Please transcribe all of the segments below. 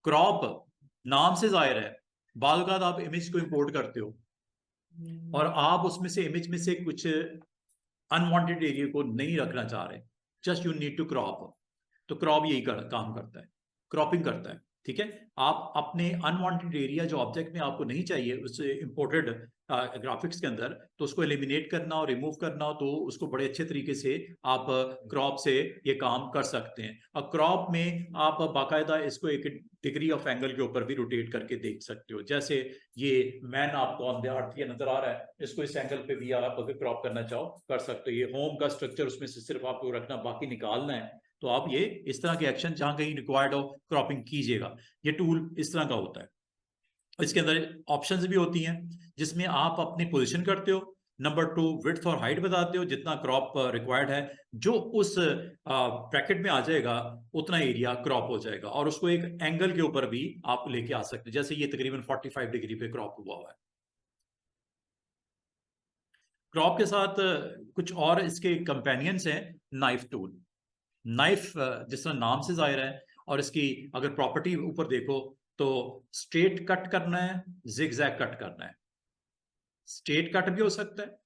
Crop नाम से जाहिर है, बाद औक़ात आप इमेज को इंपोर्ट करते हो और आप उसमें से इमेज में से कुछ अनवांटेड एरिया को नहीं रखना चाह रहे, just you need to crop. तो क्रॉप यही काम करता है, क्रॉपिंग करता है। ठीक है, आप अपने अनवांटेड एरिया जो ऑब्जेक्ट में आपको नहीं चाहिए उस इंपोर्टेड ग्राफिक्स के अंदर, तो उसको एलिमिनेट करना और रिमूव करना हो तो उसको बड़े अच्छे तरीके से आप क्रॉप से ये काम कर सकते हैं। और क्रॉप में आप बाकायदा इसको एक डिग्री ऑफ एंगल के ऊपर भी रोटेट करके देख सकते हो। जैसे ये मैन आपको ऑन द अर्थ ये नजर आ रहा है, इसको इस एंगल पे भी आप अगर क्रॉप करना चाहो कर सकते हो। ये होम का स्ट्रक्चर, उसमें से सिर्फ आपको रखना, बाकी निकालना है। तो आप ये इस तरह के एक्शन जहां कहीं रिक्वायर्ड हो क्रॉपिंग कीजिएगा। ये टूल इस तरह का होता है। इसके अंदर ऑप्शंस भी होती हैं जिसमें आप अपनी पोजीशन करते हो, नंबर 2 विड्थ और हाइट बताते हो, जितना क्रॉप रिक्वायर्ड है जो उस ब्रैकेट में आ जाएगा उतना एरिया क्रॉप हो जाएगा। और उसको एक एंगल के ऊपर भी आप लेके आ सकते हो, जैसे ये तकरीबन 45 डिग्री पे क्रॉप हुआ है। क्रॉप के साथ कुछ और इसके कंपेनियंस हैं। नाइफ टूल, नाइफ जिस तरह नाम से जाहिर है, और इसकी अगर प्रॉपर्टी ऊपर देखो तो स्ट्रेट कट करना है, जिगजैग कट करना है। स्ट्रेट कट भी हो सकता है,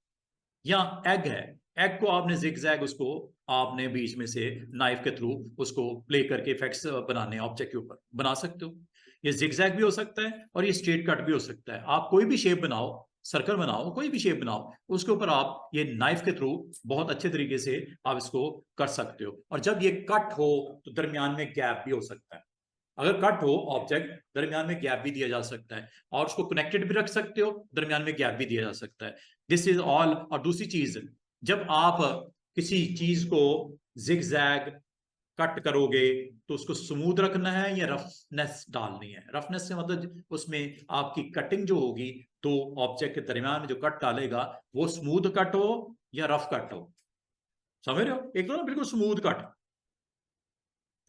या एग है, एग को आपने जिगजैग उसको आपने बीच में से नाइफ के थ्रू उसको प्ले करके इफेक्ट्स बनाने ऑब्जेक्ट के ऊपर बना सकते हो। ये जिगजैग भी हो सकता है और ये स्ट्रेट कट भी हो सकता है। आप कोई भी शेप बनाओ, सर्कल बनाओ, कोई भी शेप बनाओ, उसके ऊपर आप ये नाइफ के थ्रू बहुत अच्छे तरीके से आप इसको कर सकते हो। और जब ये कट हो तो दरमियान में गैप भी हो सकता है। अगर कट हो ऑब्जेक्ट, दरमियान में गैप भी दिया जा सकता है, और उसको कनेक्टेड भी रख सकते हो, दरमियान में गैप भी दिया जा सकता है। This is all. और दूसरी चीज, जब आप किसी चीज को जिगजैग कट करोगे तो उसको स्मूथ रखना है या रफनेस डालनी है। रफनेस से मतलब उसमें आपकी कटिंग जो होगी तो ऑब्जेक्ट के दरमियान में जो कट डालेगा वो स्मूथ कट हो या रफ कट हो। समझ रहे हो? एक तो ना बिल्कुल स्मूथ कट,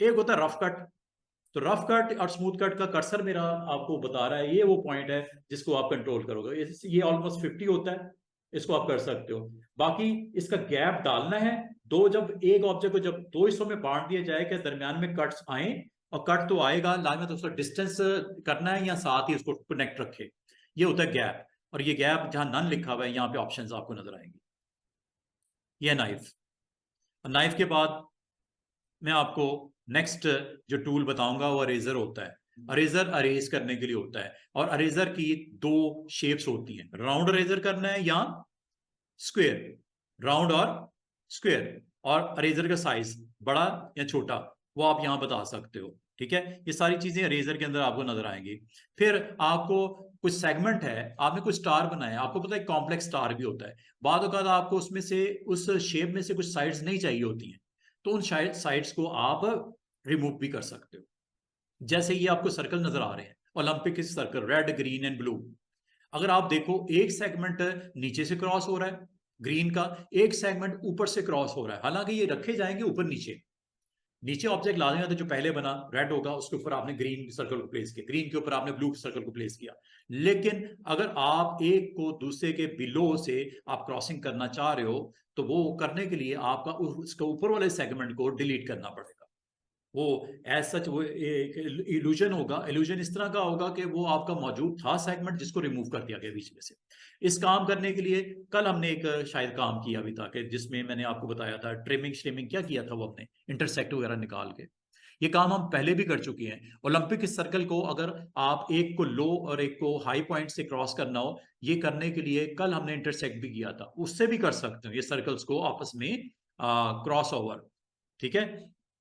एक होता है रफ कट। तो रफ कट और स्मूथ कट का कर्सर मेरा आपको बता रहा है, ये वो पॉइंट है जिसको आप कंट्रोल करोगे। ये ऑलमोस्ट 50 होता है, इसको आप कर सकते हो। बाकी इसका गैप डालना है। दो, जब एक ऑब्जेक्ट को जब दो हिस्सों में बांट दिया जाए कि दरमियान में कट्स आए, और कट तो आएगा लाइन में, तो उसका डिस्टेंस करना है या साथ ही उसको कनेक्ट रखे, ये होता है गैप। और ये गैप जहां नन लिखा हुआ है यहाँ पे ऑप्शंस आपको नजर आएंगे। ये नाइफ। नाइफ के बाद मैं आपको नेक्स्ट जो टूल बताऊंगा वो अरेजर होता है। अरेजर अरेज करने के लिए होता है, और अरेजर की दो शेप्स होती हैं, राउंड अरेजर करना है या स्क्वायर। राउंड और स्क्वायर। और अरेजर का साइज बड़ा या छोटा वो आप यहां बता सकते हो। ठीक है, ये सारी चीजें अरेजर के अंदर आपको नजर आएंगी। फिर आपको कुछ सेगमेंट है, आपने कुछ स्टार बनाया, आपको पता है कॉम्प्लेक्स स्टार भी होता है। बाद औक़ात आपको उसमें से उस शेप में से कुछ साइड्स नहीं चाहिए होती हैं, तो उन साइड्स को आप रिमूव भी कर सकते हो। जैसे ये आपको सर्कल नजर आ रहे हैं, Olympic circle, red green and blue. अगर आप देखो एक सेगमेंट नीचे से क्रॉस हो रहा है ग्रीन का, एक सेगमेंट ऊपर से क्रॉस हो रहा है। हालांकि ये रखे जाएंगे ऊपर नीचे, नीचे ऑब्जेक्ट ला देंगे तो जो पहले बना रेड होगा उसके ऊपर आपने ग्रीन सर्कल को प्लेस किया, ग्रीन के ऊपर आपने ब्लू सर्कल को प्लेस किया। लेकिन अगर आप एक को दूसरे के बिलो से आप क्रॉसिंग करना चाह रहे हो तो वो करने के लिए आपका उसके ऊपर वाले सेगमेंट को डिलीट करना पड़ेगा। वो एज सच वो एक इल्यूजन होगा। इल्यूजन इस तरह का होगा कि वो आपका मौजूद था सेगमेंट जिसको रिमूव कर दिया गया बीच में से। इस काम करने के लिए कल हमने एक शायद काम किया भी था कि जिसमें मैंने आपको बताया था ट्रिमिंग श्रिमिंग क्या किया था, वो हमने इंटरसेक्ट वगैरह निकाल के ये काम हम पहले भी कर चुके हैं। ओलंपिक सर्कल को अगर आप एक को लो और एक को हाई पॉइंट से क्रॉस करना हो, ये करने के लिए कल हमने इंटरसेक्ट भी किया था, उससे भी कर सकते हो ये सर्कल्स को आपस में क्रॉस ओवर। ठीक है,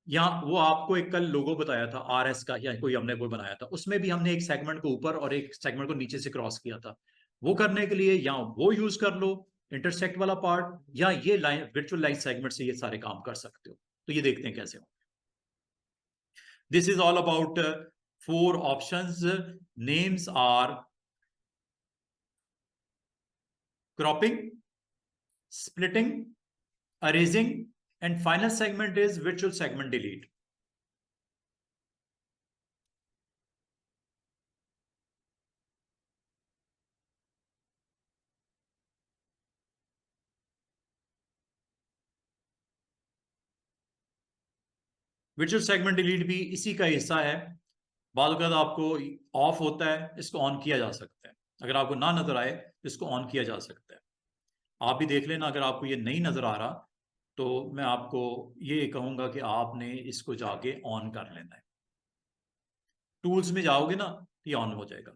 या वो आपको एक कल लोगो बताया था RS का, या कोई हमने वो बनाया था, उसमें भी हमने एक सेगमेंट को ऊपर और एक सेगमेंट को नीचे से क्रॉस किया था। वो करने के लिए या वो यूज कर लो इंटरसेक्ट वाला पार्ट, या ये लाइन वर्चुअल लाइन सेगमेंट से ये सारे काम कर सकते हो। तो ये देखते हैं कैसे हो। This is all about 4 options. Names are cropping, splitting, erasing, and final segment is virtual segment delete. virtual segment delete भी इसी का हिस्सा है। बाद अगर आपको ऑफ होता है, इसको ऑन किया जा सकता है। अगर आपको ना नजर आए तो इसको ऑन किया जा सकता है। आप भी देख लेना, अगर आपको ये नहीं नजर आ रहा तो मैं आपको ये कहूंगा कि आपने इसको जाके ऑन कर लेना है। टूल्स में जाओगे ना, ये ऑन हो जाएगा।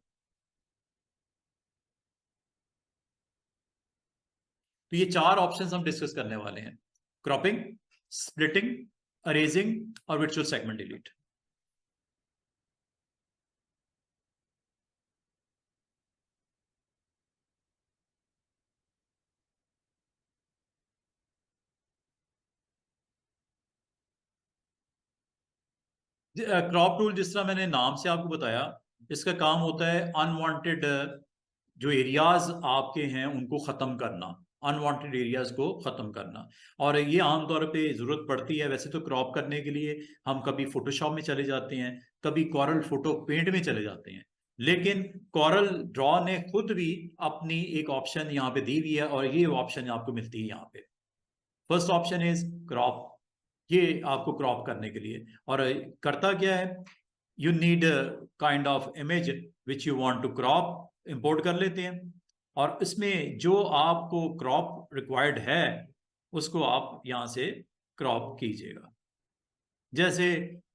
तो ये 4 ऑप्शंस हम डिस्कस करने वाले हैं: क्रॉपिंग, स्प्लिटिंग, अरेजिंग और virtual segment delete. Crop tool, जिस तरह मैंने नाम से आपको बताया, इसका काम होता है अनवांटेड जो एरियाज आपके हैं उनको खत्म करना, अनवांटेड एरियाज को खत्म करना। और ये आमतौर पे जरूरत पड़ती है। वैसे तो क्रॉप करने के लिए हम कभी फोटोशॉप में चले जाते हैं, कभी कॉरल फोटो पेंट में चले जाते हैं, लेकिन कॉरल ड्रॉ ने खुद भी अपनी एक ऑप्शन यहाँ पे दी हुई है और ये ऑप्शन आपको मिलती है यहाँ पे। First option is crop. ये आपको क्रॉप करने के लिए, और करता क्या है, you need kind of image which you want to crop, import कर लेते हैं और इसमें जो आपको क्रॉप रिक्वायर्ड है उसको आप यहां से क्रॉप कीजिएगा। जैसे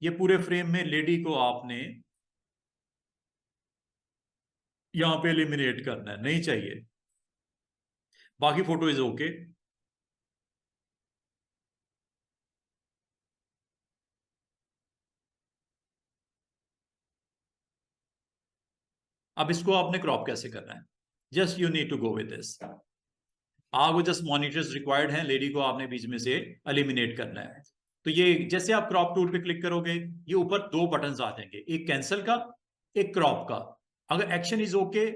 ये पूरे फ्रेम में लेडी को आपने यहां पे एलिमिनेट करना है, नहीं चाहिए, बाकी फोटो इज ओके। अब इसको आपने क्रॉप कैसे करना है? Just you need to go with this. आपको जस्ट मॉनिटर्स रिक्वायर्ड हैं, लेडी को आपने बीच में से एलिमिनेट करना है। तो ये जैसे आप क्रॉप टूल पे क्लिक करोगे, ये ऊपर 2 बटन्स आ जाएंगे, एक कैंसिल का, एक क्रॉप का। अगर action is okay,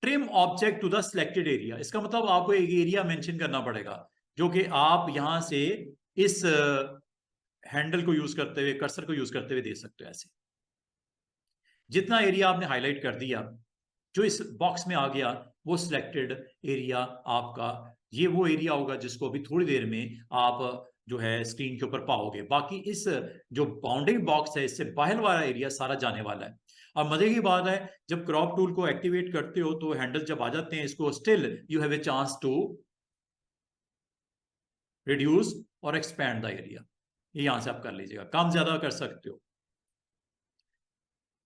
trim object to the selected area, इसका मतलब आपको एक एरिया मेंशन करना पड़ेगा जो कि आप यहां से इस हैंडल को यूज करते हुए, कर्सर को यूज करते हुए दे सकते हो। ऐसे जितना एरिया आपने हाईलाइट कर दिया, जो इस बॉक्स में आ गया, वो सिलेक्टेड एरिया आपका ये वो एरिया होगा जिसको अभी थोड़ी देर में आप जो है स्क्रीन के ऊपर पाओगे। बाकी इस जो बाउंडिंग बॉक्स है, इससे बाहर वाला एरिया सारा जाने वाला है। और मजे की बात है, जब क्रॉप टूल को एक्टिवेट करते हो तो हैंडल जब आ जाते हैं, इसको still you have a chance to reduce और एक्सपैंड द एरिया। ये यहां से आप कर लीजिएगा, कम ज्यादा कर सकते हो।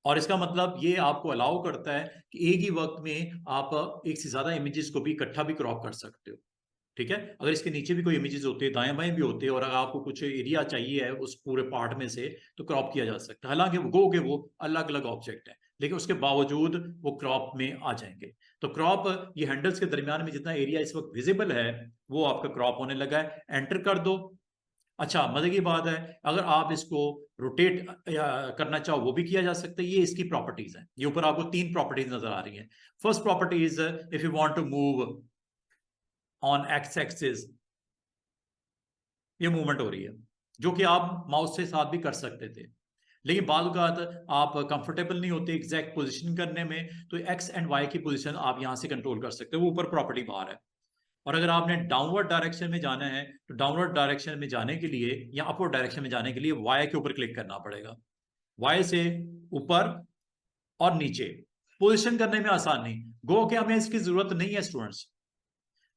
और इसका मतलब ये आपको अलाउ करता है कि एक ही वक्त में आप एक से ज्यादा इमेजेस को भी इकट्ठा भी क्रॉप कर सकते हो। ठीक है, अगर इसके नीचे भी कोई इमेजेस होते हैं, दाएं बाएं भी होते हैं, और अगर आपको कुछ एरिया चाहिए है उस पूरे पार्ट में से, तो क्रॉप किया जा सकता है। हालांकि गो के वो अलग अलग ऑब्जेक्ट है, लेकिन उसके बावजूद वो क्रॉप में आ जाएंगे। तो क्रॉप, ये हैंडल्स के दरमियान में जितना एरिया इस वक्त विजिबल है वो आपका क्रॉप होने लगा है। एंटर कर दो। अच्छा, मजे की बात है, अगर आप इसको रोटेट करना चाहो वो भी किया जा सकता है। ये इसकी प्रॉपर्टीज है। ये ऊपर आपको 3 प्रॉपर्टीज नजर आ रही हैं। First property is if you want to move on X axis, ये मूवमेंट हो रही है, जो कि आप माउस से साथ भी कर सकते थे, लेकिन बाद आप कंफर्टेबल नहीं होते एग्जैक्ट पोजीशन करने में, तो एक्स एंड वाई की पोजीशन आप यहां से कंट्रोल कर सकते हो, वो ऊपर प्रॉपर्टी बाहर है। और अगर आपने डाउनवर्ड डायरेक्शन में जाना है, तो डाउनवर्ड डायरेक्शन में जाने के लिए या अपवर्ड डायरेक्शन में जाने के लिए वाई के ऊपर क्लिक करना पड़ेगा। वाई से ऊपर और नीचे पोजीशन करने में आसान नहीं। गो कि हमें इसकी जरूरत नहीं है स्टूडेंट्स,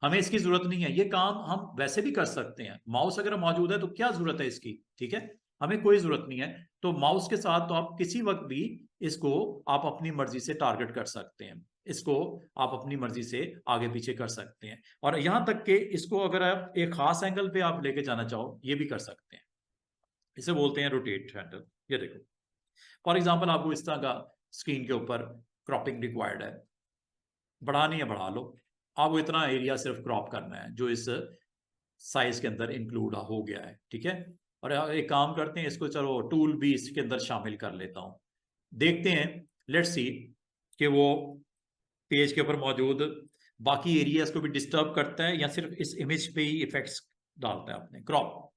हमें इसकी जरूरत नहीं है। ये काम हम वैसे भी कर सकते हैं, माउस अगर मौजूद है तो क्या जरूरत है इसकी। ठीक है, हमें कोई जरूरत नहीं है। तो माउस के साथ तो आप किसी वक्त भी इसको आप अपनी मर्जी से टारगेट कर सकते हैं, इसको आप अपनी मर्जी से आगे पीछे कर सकते हैं। और यहां तक कि इसको अगर आप एक खास एंगल पे आप लेके जाना चाहो, ये भी कर सकते हैं। इसे बोलते हैं रोटेट हैंडल। ये देखो, फॉर एग्जाम्पल आपको इस तरह का स्क्रीन के ऊपर क्रॉपिंग रिक्वायर्ड है, बढ़ानी है बढ़ा लो। आपको इतना एरिया सिर्फ क्रॉप करना है जो इस साइज के अंदर इंक्लूड हो गया है। ठीक है, और एक काम करते हैं, इसको चलो टूल भी इसके अंदर शामिल कर लेता हूं। देखते हैं, लेट्स सी कि वो पेज के ऊपर मौजूद बाकी एरियाज को भी डिस्टर्ब करता है या सिर्फ इस इमेज पे ही इफेक्ट्स डालता है अपने। क्रॉप,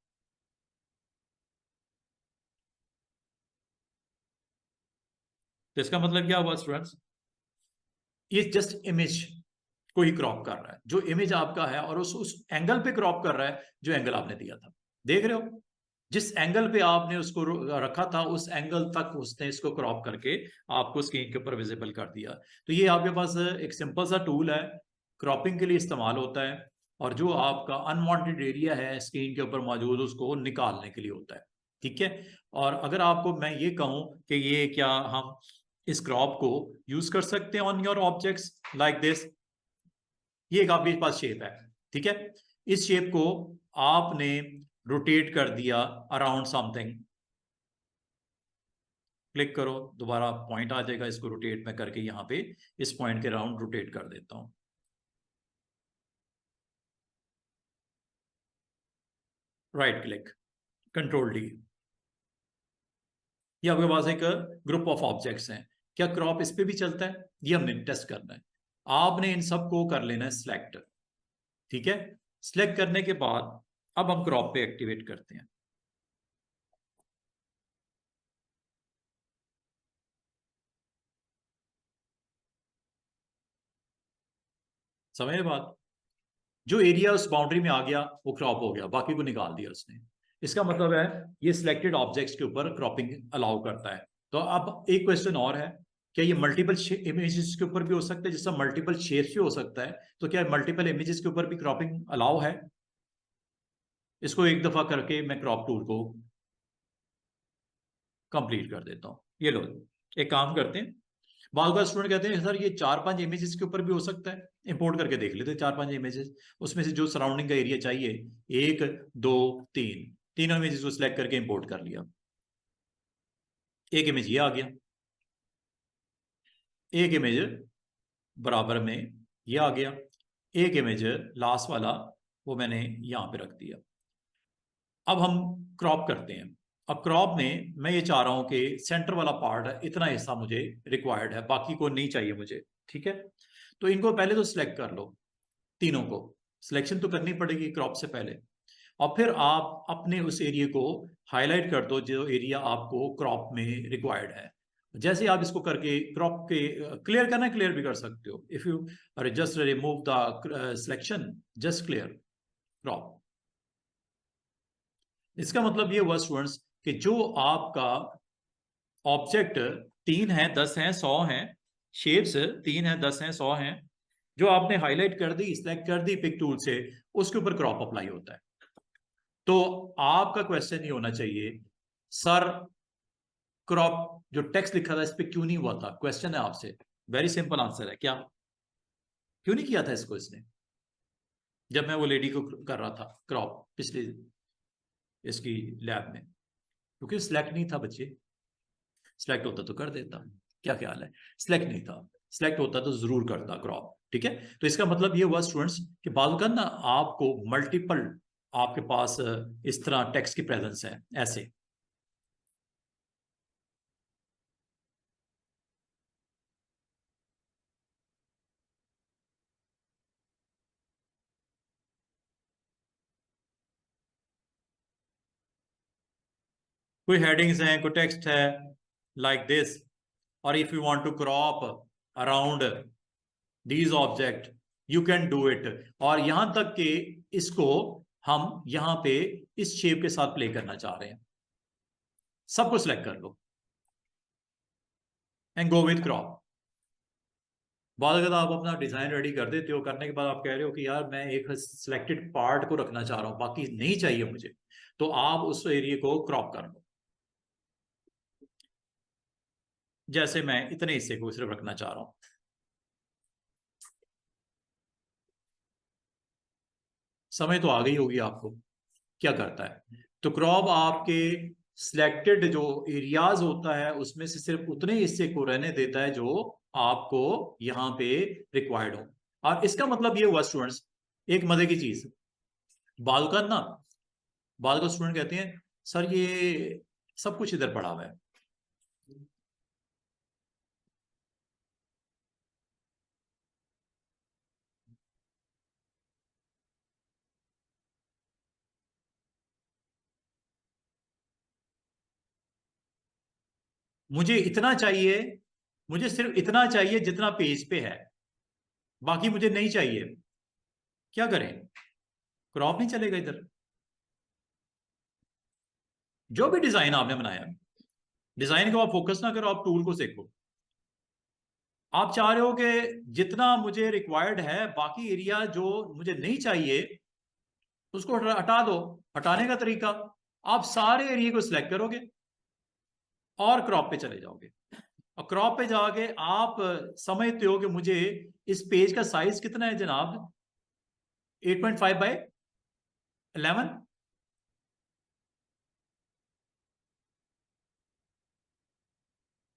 तो इसका मतलब क्या हुआ स्टूडेंट्स, ये जस्ट इमेज को ही क्रॉप कर रहा है, जो इमेज आपका है, और उस एंगल पे क्रॉप कर रहा है जो एंगल आपने दिया था। देख रहे हो, जिस एंगल पे आपने उसको रखा था उस एंगल तक उसने इसको क्रॉप करके आपको स्क्रीन के ऊपर विजिबल कर दिया। तो ये आपके पास एक सिंपल सा टूल है, क्रॉपिंग के लिए इस्तेमाल होता है, और जो आपका अनवांटेड एरिया है स्क्रीन के ऊपर मौजूद उसको निकालने के लिए होता है। ठीक है। और अगर आपको मैं ये कहूं कि ये क्या हम इस क्रॉप को यूज कर सकते हैं on your objects like this, ये एक आपके पास शेप है। ठीक है। इस शेप को आपने रोटेट कर दिया अराउंड समथिंग, क्लिक करो, दोबारा पॉइंट आ जाएगा, इसको रोटेट में करके यहां पे इस पॉइंट के राउंड रोटेट कर देता हूं। Right click, control D. ये आपके पास एक ग्रुप ऑफ ऑब्जेक्ट्स हैं। क्या क्रॉप इस पे भी चलता है? ये हमने टेस्ट करना है। आपने इन सबको कर लेना है सिलेक्ट। ठीक है। सिलेक्ट करने के बाद अब हम क्रॉप पे एक्टिवेट करते हैं। समझ बात? जो एरिया उस बाउंड्री में आ गया वो क्रॉप हो गया, बाकी को निकाल दिया उसने। इसका मतलब है ये सिलेक्टेड ऑब्जेक्ट्स के ऊपर क्रॉपिंग अलाउ करता है। तो अब एक क्वेश्चन और है, क्या ये मल्टीपल इमेजेस के ऊपर भी हो सकता है? जैसा मल्टीपल शेप्स भी हो सकता है, तो क्या मल्टीपल इमेजेस के ऊपर भी क्रॉपिंग अलाउ है? इसको एक दफा करके मैं क्रॉप टूल को कंप्लीट कर देता हूँ। ये लो, एक काम करते हैं। बाल का स्टूडेंट कहते हैं सर ये 4-5 इमेजेस के ऊपर भी हो सकता है, इंपोर्ट करके देख लेते हैं 4-5 इमेजेस, उसमें से जो सराउंडिंग का एरिया चाहिए, 1 2 3, तीनों इमेजेस को सिलेक्ट करके इंपोर्ट कर लिया। एक इमेज ये आ गया, एक इमेज बराबर में ये आ गया, एक इमेज लास्ट वाला वो मैंने यहां पे रख दिया। अब हम क्रॉप करते हैं। अब क्रॉप में मैं ये चाह रहा हूं कि सेंटर वाला पार्ट है, इतना हिस्सा मुझे रिक्वायर्ड है, बाकी को नहीं चाहिए मुझे। ठीक है। तो इनको पहले तो सिलेक्ट कर लो, तीनों को सिलेक्शन तो करनी पड़ेगी क्रॉप से पहले, और फिर आप अपने उस एरिया को हाईलाइट कर दो जो एरिया आपको क्रॉप में रिक्वायर्ड है। जैसे आप इसको करके क्रॉप के क्लियर करना, क्लियर भी कर सकते हो। If you just remove the selection, just clear crop. इसका मतलब ये हुआ स्टूडेंट्स कि जो आपका ऑब्जेक्ट 3 है 10 है 100 है, शेप्स 3 है 10 है 100 है, जो आपने हाईलाइट कर दी, सिलेक्ट कर दी पिक टूल से, उसके ऊपर क्रॉप अप्लाई होता है। तो आपका क्वेश्चन ये होना चाहिए, सर क्रॉप जो टेक्स्ट लिखा था इस पे क्यों नहीं हुआ था? क्वेश्चन है आपसे। वेरी सिंपल आंसर है, क्या क्यों नहीं किया था इसको इसने, जब मैं वो लेडी को कर रहा था क्रॉप पिछले इसकी लैब में? क्योंकि सिलेक्ट नहीं था बच्चे, सिलेक्ट होता तो कर देता। क्या ख्याल है? सिलेक्ट नहीं था, सिलेक्ट होता तो जरूर करता क्रॉप। ठीक है। तो इसका मतलब ये हुआ स्टूडेंट्स कि बात करना आपको मल्टीपल आपके पास इस तरह टेक्स्ट की प्रेजेंस है ऐसे। कोई हेडिंग्स हैं, कोई टेक्स्ट है लाइक दिस, और if you want to crop around these object you can do it. और यहां तक कि इसको हम यहां पे इस शेप के साथ प्ले करना चाह रहे हैं, सबको सिलेक्ट कर लो एंड गो विथ क्रॉप। बाद अगर आप अपना डिजाइन रेडी कर देते हो, करने के बाद आप कह रहे हो कि यार मैं एक सिलेक्टेड पार्ट को रखना चाह रहा हूं, बाकी नहीं चाहिए मुझे, तो आप उस एरिया को क्रॉप कर लो। जैसे मैं इतने हिस्से को सिर्फ रखना चाह रहा हूं। समझ तो आ गई होगी आपको क्या करता है। तो क्रॉप आपके सिलेक्टेड जो एरियाज होता है उसमें से सिर्फ उतने हिस्से को रहने देता है जो आपको यहां पे रिक्वायर्ड हो। और इसका मतलब ये हुआ स्टूडेंट्स, एक मजे की चीज, बाल का ना, बाल का स्टूडेंट कहते हैं सर ये सब कुछ इधर पड़ा हुआ है, मुझे इतना चाहिए, मुझे सिर्फ इतना चाहिए जितना पेज पे है, बाकी मुझे नहीं चाहिए। क्या करें? क्रॉप नहीं चलेगा इधर। जो भी डिजाइन आपने बनाया, डिजाइन को आप फोकस ना करो, आप टूल को सीखो। आप चाह रहे हो कि जितना मुझे रिक्वायर्ड है, बाकी एरिया जो मुझे नहीं चाहिए उसको हटा दो। हटाने का तरीका, आप सारे एरिया को सिलेक्ट करोगे और क्रॉप पे चले जाओगे। और क्रॉप पे जाके आप समझते हो कि मुझे इस पेज का साइज कितना है जनाब, 8.5 बाय 11,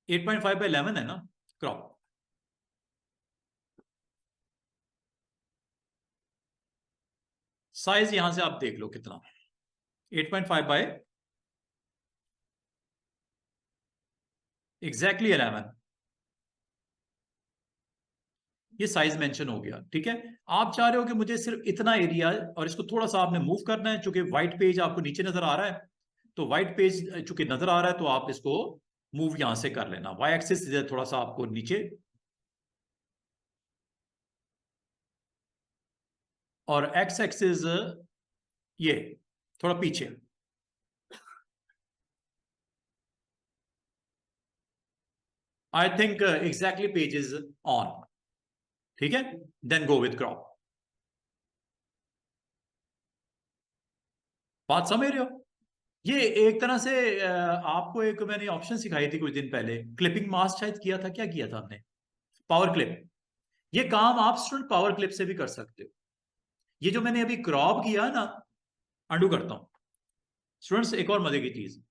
8.5 बाय 11 है ना क्रॉप। साइज यहां से आप देख लो कितना, 8.5 बाय एग्जैक्टली 11, ये साइज मेंशन हो गया। ठीक है, आप चाह रहे हो कि मुझे सिर्फ इतना एरिया, और इसको थोड़ा सा आपने मूव करना है, चूंकि व्हाइट पेज आपको नीचे नजर आ रहा है, तो व्हाइट पेज चूंकि नजर आ रहा है तो आप इसको मूव यहां से कर लेना, वाई एक्सिस थोड़ा सा आपको नीचे और एक्स एक्सिस ये थोड़ा पीछे। I think exactly page is on. ठीक है, देन गो विथ क्रॉप। बात समझ रहे हो? ये एक तरह से आपको एक मैंने ऑप्शन सिखाई थी कुछ दिन पहले, क्लिपिंग मास्क शायद किया था, क्या किया था हमने, पावर क्लिप। ये काम आप स्टूडेंट पावर क्लिप से भी कर सकते हो। ये जो मैंने अभी क्रॉप किया ना, अंडू करता हूं स्टूडेंट्स, एक और मजे की चीज,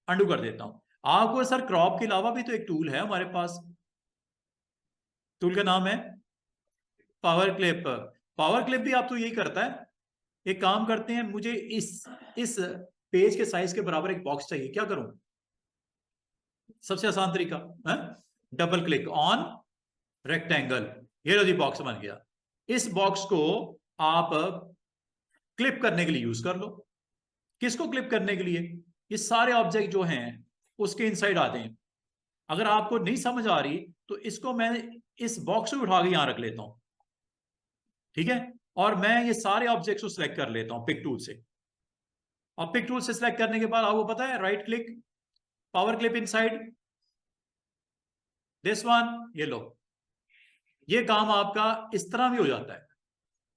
अंडू कर देता हूं। आपको सर क्रॉप के अलावा भी तो एक टूल है हमारे पास, टूल का नाम है पावर क्लिप। पावर क्लिप भी आप तो यही करता है। एक काम करते हैं, मुझे इस पेज के साइज के बराबर एक बॉक्स चाहिए, क्या करूं? सबसे आसान तरीका है डबल क्लिक ऑन रेक्टेंगल, ये लो जी बॉक्स बन गया। इस बॉक्स को आप क्लिप करने के लिए यूज कर लो। किसको क्लिप करने के लिए? ये सारे ऑब्जेक्ट जो हैं उसके इनसाइड आते हैं। अगर आपको नहीं समझ आ रही तो इसको मैं इस बॉक्स को उठा के यहां रख लेता हूं। ठीक है, और मैं ये सारे ऑब्जेक्ट्स को सिलेक्ट कर लेता हूं पिक टूल से। और पिक टूल से सिलेक्ट करने के बाद आपको पता है right click, power clip inside this one, ये लो। ये काम आपका इस तरह भी हो जाता है।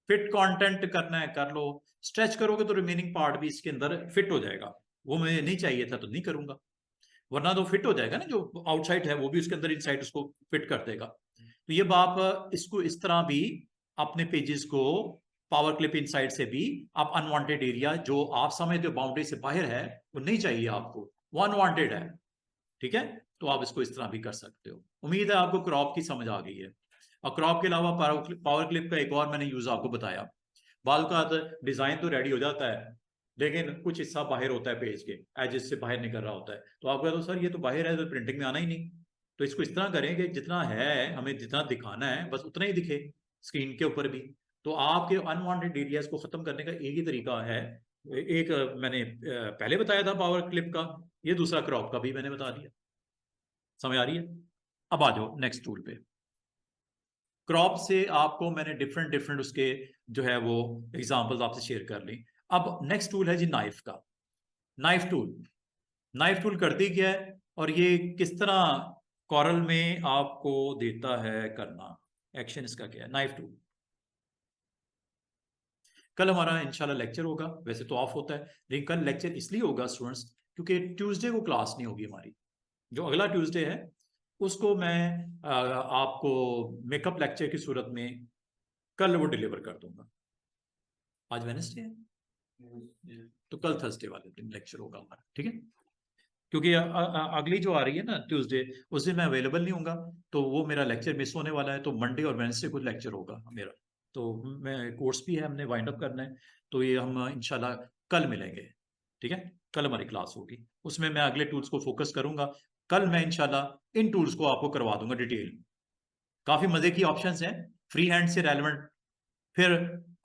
फिट कंटेंट करना है कर लो, स्ट्रेच करोगे तो रिमेनिंग पार्ट भी इसके अंदर फिट हो जाएगा। वो मुझे नहीं चाहिए था तो नहीं करूंगा, वरना तो फिट हो जाएगा ना, जो आउटसाइड है वो भी उसके अंदर इनसाइड उसको फिट कर देगा। तो ये आप इसको इस तरह भी अपने पेजेस को पावर क्लिप इनसाइड से भी आप अनवांटेड एरिया जो आप समझते हो बाउंड्री से बाहर है, वो नहीं चाहिए आपको, वो अनवांटेड है, ठीक है, तो आप इसको इस तरह भी कर सकते हो। उम्मीद है आपको क्रॉप की समझ आ गई है। और क्रॉप के अलावा पावर क्लिप का एक और मैंने यूज आपको बताया। बाल का डिजाइन तो रेडी हो जाता है, लेकिन कुछ हिस्सा बाहर होता है पेज के, एजेस से बाहर निकल रहा होता है, तो आप कहते हो सर ये तो बाहर है, तो प्रिंटिंग में आना ही नहीं। तो इसको इस तरह करें कि जितना है हमें जितना दिखाना है बस उतना ही दिखे स्क्रीन के ऊपर भी। तो आपके अनवांटेड एरियाज को खत्म करने का एक ही तरीका है। एक मैंने पहले बताया था पावर क्लिप का, ये दूसरा क्रॉप का भी मैंने बता दिया। समझ आ रही है? अब आ जाओ नेक्स्ट टूल पे। क्रॉप से आपको मैंने डिफरेंट डिफरेंट उसके जो है वो एग्जांपल्स आपसे शेयर कर ली। अब नेक्स्ट टूल है जी नाइफ का। नाइफ टूल, नाइफ टूल करती क्या है और ये किस तरह कॉरल में आपको देता है करना, एक्शन इसका क्या है? नाइफ टूल, कल हमारा इंशाल्लाह लेक्चर होगा, वैसे तो ऑफ होता है लेकिन कल लेक्चर इसलिए होगा स्टूडेंट्स क्योंकि ट्यूसडे को क्लास नहीं होगी हमारी। जो अगला ट्यूसडे है उसको मैं आपको मेकअप लेक्चर की सूरत में कल वो डिलीवर कर दूंगा। आज वेडनेसडे है तो कल थर्सडे वाले दिन लेक्चर होगा हमारा, ठीक है? क्योंकि अगली जो आ रही है ना ट्यूसडे, उस दिन मैं अवेलेबल नहीं होऊंगा, तो वो मेरा लेक्चर मिस होने वाला है। तो मंडे और वेडनेसडे को लेक्चर होगा मेरा। तो मैं कोर्स भी है, हमने वाइंड अप करना है, तो ये हम इंशाल्लाह कल मिलेंगे। ठीक है, कल हमारी क्लास होगी, उसमें मैं अगले टूल्स को फोकस करूंगा। कल मैं इंशाल्लाह इन टूल्स को आपको करवा दूंगा डिटेल। काफी मजे की ऑप्शंस हैं, फ्री हैंड से रेलेवेंट। फिर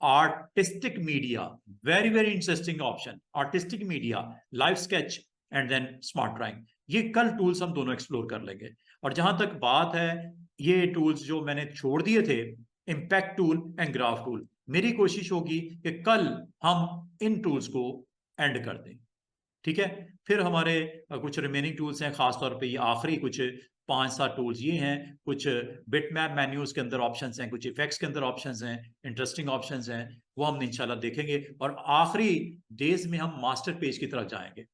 artistic media, very very interesting option, artistic media, live sketch and then smart drawing. ये कल टूल्स हम दोनों एक्सप्लोर कर लेंगे। और जहां तक बात है ये टूल्स जो मैंने छोड़ दिए थे, impact tool and graph tool, मेरी कोशिश होगी कि कल हम इन टूल्स को एंड कर दें। ठीक है। फिर हमारे कुछ रिमेनिंग टूल्स हैं, खासतौर पे ये आखिरी कुछ 5-7 टूल्स ये हैं, कुछ बिटमैप मेन्यूज के अंदर ऑप्शंस हैं, कुछ इफेक्ट्स के अंदर ऑप्शंस हैं, इंटरेस्टिंग ऑप्शंस हैं, वो हम इंशाल्लाह देखेंगे। और आखिरी डेज में हम मास्टर पेज की तरफ जाएंगे,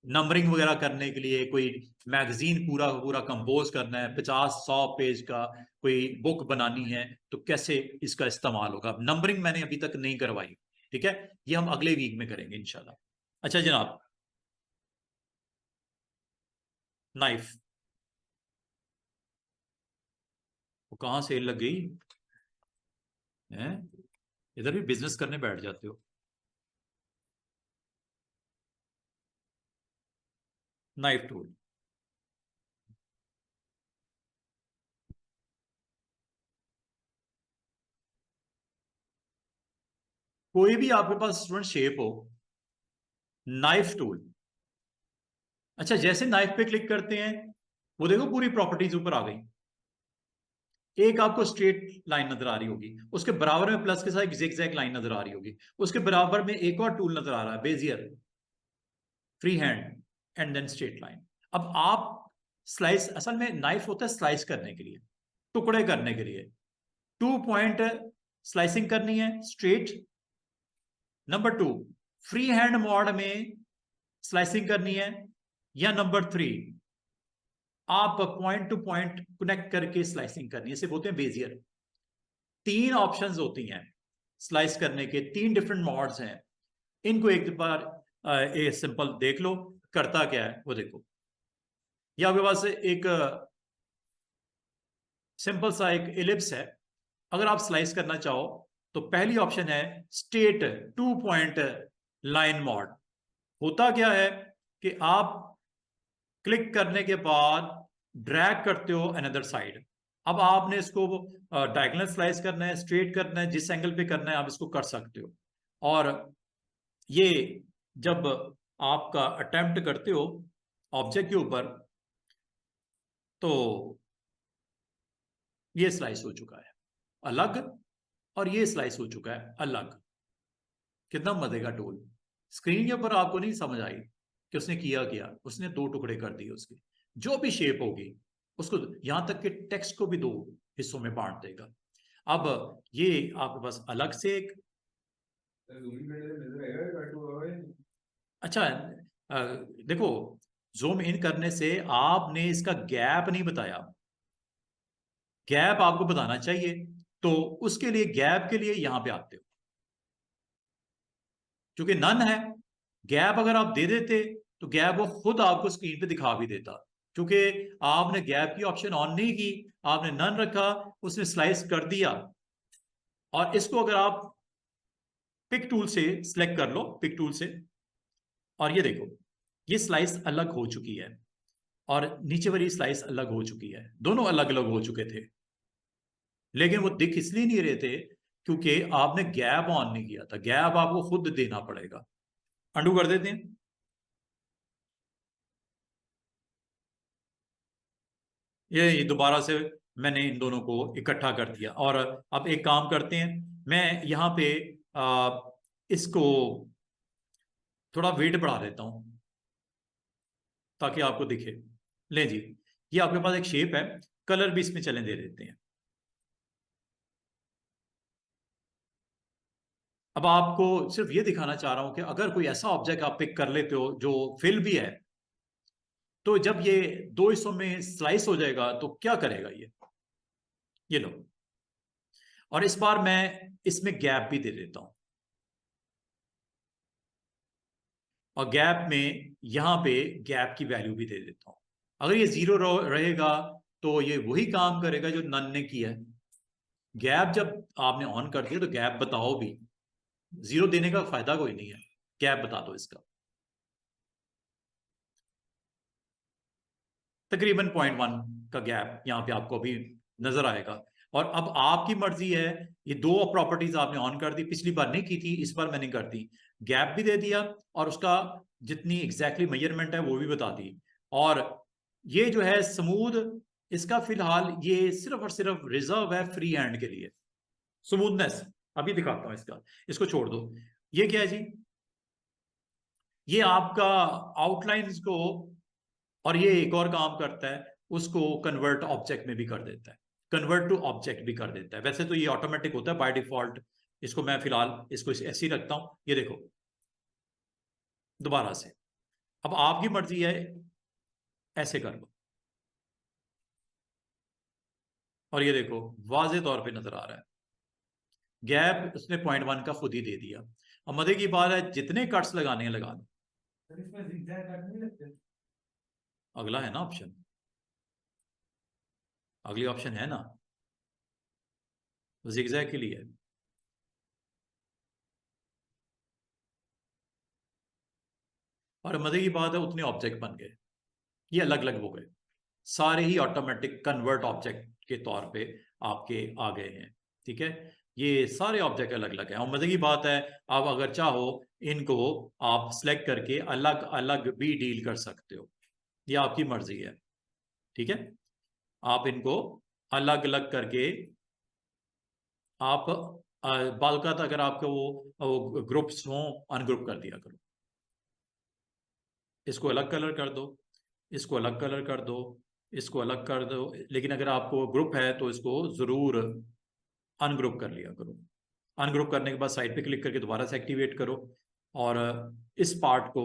नंबरिंग वगैरह करने के लिए। कोई मैगजीन पूरा पूरा कंपोज करना है, 50-100 पेज का कोई बुक बनानी है, तो कैसे इसका इस्तेमाल होगा। नंबरिंग मैंने अभी तक नहीं करवाई, ठीक है, ये हम अगले वीक में करेंगे इंशाल्लाह। अच्छा जनाब, नाइफ, वो कहाँ सेल लग गई है? इधर भी बिजनेस करने बैठ जाते हो। नाइफ टूल, कोई भी आपके पास स्टूडेंट शेप हो, नाइफ टूल। अच्छा, जैसे नाइफ पे क्लिक करते हैं, वो देखो पूरी प्रॉपर्टीज ऊपर आ गई। एक आपको स्ट्रेट लाइन नजर आ रही होगी, उसके बराबर में प्लस के साथ एक जिगजैग लाइन नजर आ रही होगी, उसके बराबर में एक और टूल नजर आ रहा है, bezier, free hand, and then straight line. अब आप स्लाइस, असल में नाइफ होता है स्लाइस करने के लिए, टुकड़े करने के लिए। 2 पॉइंट स्लाइसिंग करनी है straight. Number 2, free hand mode में स्लाइसिंग करनी है, या नंबर 3, आप पॉइंट टू पॉइंट कनेक्ट करके स्लाइसिंग करनी है, इसे बोलते हैं बेजियर। 3 ऑप्शंस होती हैं स्लाइस करने के, 3 डिफरेंट मॉड्स हैं। इनको एक बार एक सिंपल देख लो, करता क्या है वो देखो। ये आपके पास एक सिंपल सा एक एलिप्स है, अगर आप स्लाइस करना चाहो तो पहली ऑप्शन है स्ट्रेट 2 पॉइंट लाइन मॉड। होता क्या है कि आप क्लिक करने के बाद ड्रैग करते हो अनदर साइड। अब आपने इसको डायगोनल स्लाइस करना है, स्ट्रेट करना है, जिस एंगल पे करना है आप इसको कर सकते हो। और ये जब आपका अटेम्प्ट करते हो ऑब्जेक्ट के ऊपर, तो ये स्लाइस हो चुका है अलग, और ये स्लाइस हो चुका है अलग। कितना मजे का टूल। स्क्रीन के ऊपर आपको नहीं समझ आई कि उसने किया क्या, उसने 2 टुकड़े कर दिए उसके, जो भी शेप होगी उसको, यहां तक कि टेक्स्ट को भी 2 हिस्सों में बांट देगा। अब ये आपके पास अलग से एक, अच्छा देखो, जूम इन करने से आपने इसका गैप नहीं बताया, गैप आपको बताना चाहिए, तो उसके लिए गैप के लिए यहां पे आते हो, क्योंकि नन है। गैप अगर आप दे देते तो गैप वो खुद आपको स्क्रीन पे दिखा भी देता, क्योंकि आपने गैप की ऑप्शन ऑन नहीं की, आपने नन रखा, उसने स्लाइस कर दिया। और इसको अगर आप पिक टूल से सिलेक्ट कर लो, पिक टूल से, और ये देखो, ये स्लाइस अलग हो चुकी है, और नीचे वाली स्लाइस अलग हो चुकी है, दोनों अलग अलग हो चुके थे, लेकिन वो दिख इसलिए नहीं रहे थे क्योंकि आपने गैप ऑन नहीं किया था। गैप आपको खुद देना पड़ेगा। अंडू कर देते हैं। ये दोबारा से मैंने इन दोनों को इकट्ठा कर दिया, और अब एक काम करते हैं, मैं यहाँ पे इसको थोड़ा वेट बढ़ा देता हूँ ताकि आपको दिखे। ले जी, ये आपके पास एक शेप है, कलर भी इसमें चले दे देते हैं। अब आपको सिर्फ ये दिखाना चाह रहा हूं कि अगर कोई ऐसा ऑब्जेक्ट आप पिक कर लेते हो जो फिल भी है, तो जब ये 2 हिस्सों में स्लाइस हो जाएगा तो क्या करेगा ये लो। और इस बार मैं इसमें गैप भी दे देता हूं, और गैप में यहां पे गैप की वैल्यू भी दे देता हूं। अगर ये 0 रहेगा तो ये वही काम करेगा जो नन ने किया है। गैप जब आपने ऑन कर दिया तो गैप बताओ भी, 0 देने का फायदा कोई नहीं है, गैप बता दो इसका। तकरीबन 0.1 का गैप यहाँ पे आपको अभी नजर आएगा। और अब आपकी मर्जी है, ये 2 प्रॉपर्टीज आपने ऑन कर दी, पिछली बार नहीं की थी, इस बार मैंने कर दी। गैप भी दे दिया, और उसका जितनी एग्जैक्टली मेजरमेंट है वो भी बता दी। और ये जो है स्मूथ, इसका फिलहाल ये सिर्फ और सिर्फ रिजर्व है फ्री हैंड के लिए। स्मूथनेस अभी दिखाता हूं इसका, इसको छोड़ दो। ये क्या है जी, ये आपका आउटलाइंस को, और ये एक और काम करता है, उसको कन्वर्ट ऑब्जेक्ट में भी कर देता है, कन्वर्ट टू ऑब्जेक्ट भी कर देता है। वैसे तो ये ऑटोमेटिक होता है बाय डिफॉल्ट। इसको मैं फिलहाल इसको ऐसे ही रखता हूं। ये देखो दोबारा से, अब आपकी मर्जी है, ऐसे कर लो, और ये देखो वाजे तौर पे नजर आ रहा है। गैप उसने 0.1 का खुद ही दे दिया। अब मजे की बात है, जितने कट्स लगाने हैं लगा लो। अगला है ना ऑप्शन, अगली ऑप्शन है ना, जिगजैग के लिए। और मजे की बात है, उतने ऑब्जेक्ट बन गए, ये अलग अलग हो गए, सारे ही ऑटोमेटिक कन्वर्ट ऑब्जेक्ट के तौर पे आपके आ गए हैं। ठीक है, ये सारे ऑब्जेक्ट अलग अलग हैं। और मजे की बात है, आप अगर चाहो इनको आप सिलेक्ट करके अलग अलग भी डील कर सकते हो, ये आपकी मर्जी है। ठीक है, आप इनको अलग अलग करके आप बालकात, अगर आपके वो ग्रुप्स हों, अनग्रुप कर दिया करो। इसको अलग कलर कर दो, इसको अलग कलर कर दो, इसको अलग कर दो, लेकिन अगर आपको ग्रुप है तो इसको जरूर अनग्रुप कर लिया करो। अनग्रुप करने के बाद साइड पे क्लिक करके दोबारा से एक्टिवेट करो, और इस पार्ट को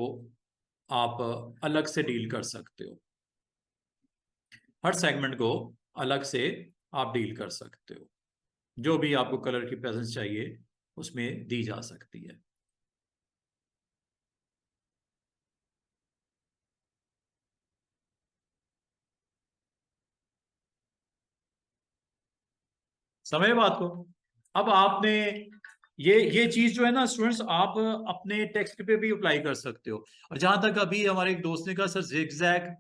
आप अलग से डील कर सकते हो, हर सेगमेंट को अलग से आप डील कर सकते हो। जो भी आपको कलर की प्रेजेंस चाहिए उसमें दी जा सकती है। समझ बात को। अब आपने ये चीज जो है ना स्टूडेंट्स, आप अपने टेक्स्ट पे भी अप्लाई कर सकते हो। और जहां तक अभी हमारे एक दोस्त ने कहा sir, zigzag,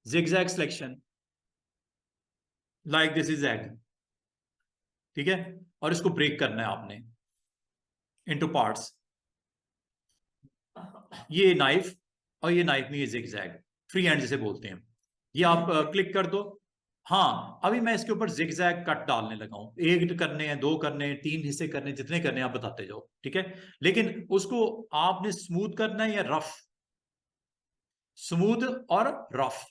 zigzag selection, like this is egg. ठीक है, और इसको ब्रेक करना है आपने इनटू पार्ट्स। ये नाइफ, और ये नाइफ नहीं, ये जिगजैग, फ्री हैंड जिसे बोलते हैं। ये आप क्लिक कर दो। हाँ, अभी मैं इसके ऊपर जिगजैग कट डालने लगा हूं। एक करने हैं, दो करने हैं, तीन हिस्से करने हैं, जितने करने हैं आप बताते जाओ। ठीक है, लेकिन उसको आपने स्मूथ करना है या रफ, स्मूथ और रफ,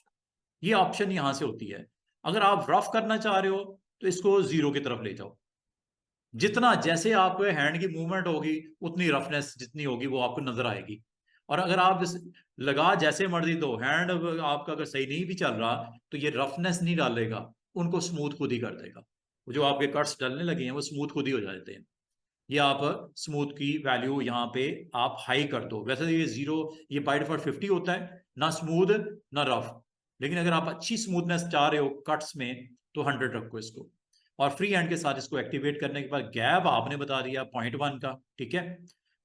ये ऑप्शन यहां से होती है। अगर आप रफ करना चाह रहे हो तो इसको जीरो की तरफ ले जाओ। जितना जैसे आप हैंड की मूवमेंट होगी उतनी रफनेस जितनी होगी वो आपको नजर आएगी। और अगर आप लगा जैसे मर्जी दो, हैंड आपका अगर सही नहीं भी चल रहा तो ये रफनेस नहीं डालेगा, उनको स्मूथ खुद ही कर देगा। वो जो आपके कट्स डलने लगे हैं वो स्मूथ खुद ही हो जाते हैं। ये आप स्मूथ की वैल्यू यहाँ पे आप हाई कर दो। वैसे तो ये जीरो, ये बाय डिफॉल्ट 50 होता है, ना स्मूथ ना रफ। लेकिन अगर आप अच्छी स्मूथनेस चाह रहे हो कट्स में तो 100 रखो इसको। और फ्री हैंड के साथ इसको एक्टिवेट करने के बाद गैप आपने बता दिया 0.1 का। ठीक है,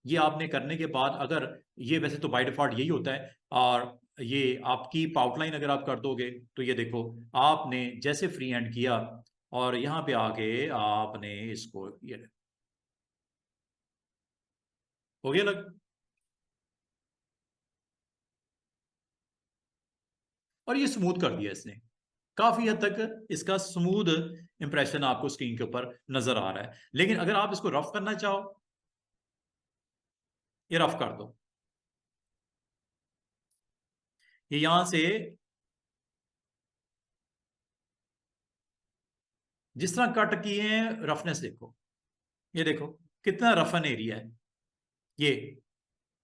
ये आपने करने के बाद अगर ये, वैसे तो बाय डिफॉल्ट यही होता है, और ये आपकी आउटलाइन अगर आप कर दोगे तो ये देखो आपने जैसे फ्री हैंड किया और यहाँ पे आके आपने इसको ये हो गया लग। और ये स्मूथ कर दिया इसने, काफी हद तक इसका स्मूथ इंप्रेशन आपको स्क्रीन के ऊपर नजर आ रहा है। लेकिन अगर आप इसको रफ करना चाहो, ये रफ कर दो। ये यहां से जिस तरह कट किए हैं, रफनेस देखो, ये देखो कितना रफन एरिया है। ये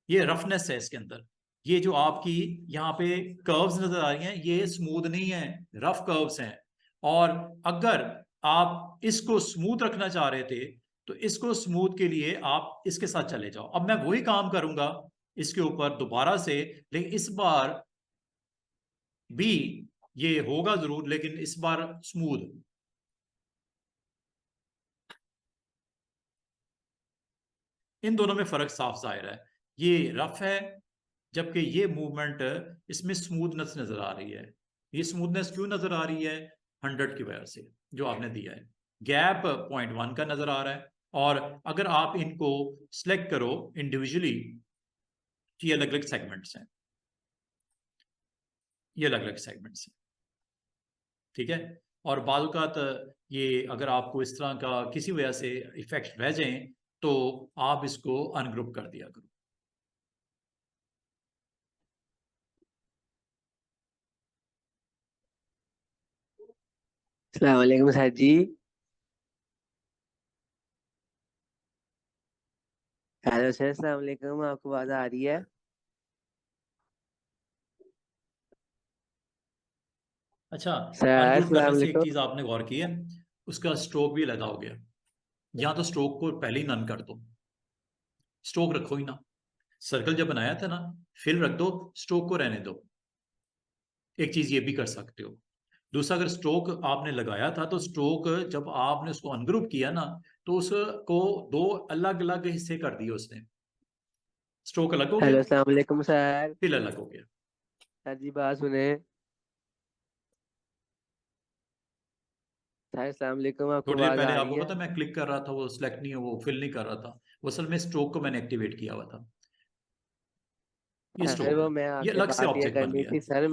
ये रफनेस है इसके अंदर। ये जो आपकी यहाँ पे कर्व्स नजर आ रही हैं, ये स्मूथ नहीं है, रफ कर्व्स हैं। और अगर आप इसको स्मूथ रखना चाह रहे थे तो इसको स्मूथ के लिए आप इसके साथ चले जाओ। अब मैं वही काम करूंगा इसके ऊपर दोबारा से, लेकिन इस बार भी ये होगा जरूर, लेकिन इस बार स्मूथ। इन दोनों में फर्क साफ जाहिर है, ये रफ है जबकि ये मूवमेंट, इसमें स्मूथनेस नजर आ रही है। ये स्मूथनेस क्यों नजर आ रही है? 100 की वजह से जो आपने दिया है। गैप 0.1 का नजर आ रहा है। और अगर आप इनको सिलेक्ट करो इंडिविजुअली, ये अलग अलग सेगमेंट्स हैं, ये अलग अलग सेगमेंट्स हैं। ठीक है, और बालकात ये अगर आपको इस तरह का किसी वजह से इफेक्ट रह जाए तो आप इसको अनग्रुप कर दिया करो। अस्सलाम वालेकुम सर जी। हेलो सर, अस्सलाम वालेकुम। आपको आवाज आ रही है? अच्छा, सर अनम्यूट अस्सलाम करने से एक वालेकुम। चीज आपने गौर की है, उसका स्ट्रोक भी लगा हो गया। या तो स्ट्रोक को पहले ही नन कर दो, स्ट्रोक रखो ही ना। सर्कल जब बनाया था ना, फिल रख दो, स्ट्रोक को रहने दो। एक चीज ये भी कर सकते हो। दूसरा, अगर स्ट्रोक आपने लगाया था तो स्ट्रोक जब आपने उसको अनग्रुप किया ना, तो उसको दो अलग अलग हिस्से कर दिए उसने। स्ट्रोक अलग हो गया, हेलो अस्सलाम वालेकुम सर। फिल अलग हो गया। सर जी बात सुने। सर अस्सलाम वालेकुम, आपको थोड़ी देर आवाज पहले आ रही आपको है? पता, मैं क्लिक कर रहा था, वो सिलेक्ट नहीं, वो फिल नहीं कर रहा था। वो असल में स्ट्रोक को मैंने एक्टिवेट किया हुआ था। ये सर स्ट्रोक वो है, मैं ये आपसे अलग से बात ये ऑब्जेक्ट बन करनी गया। थी सर।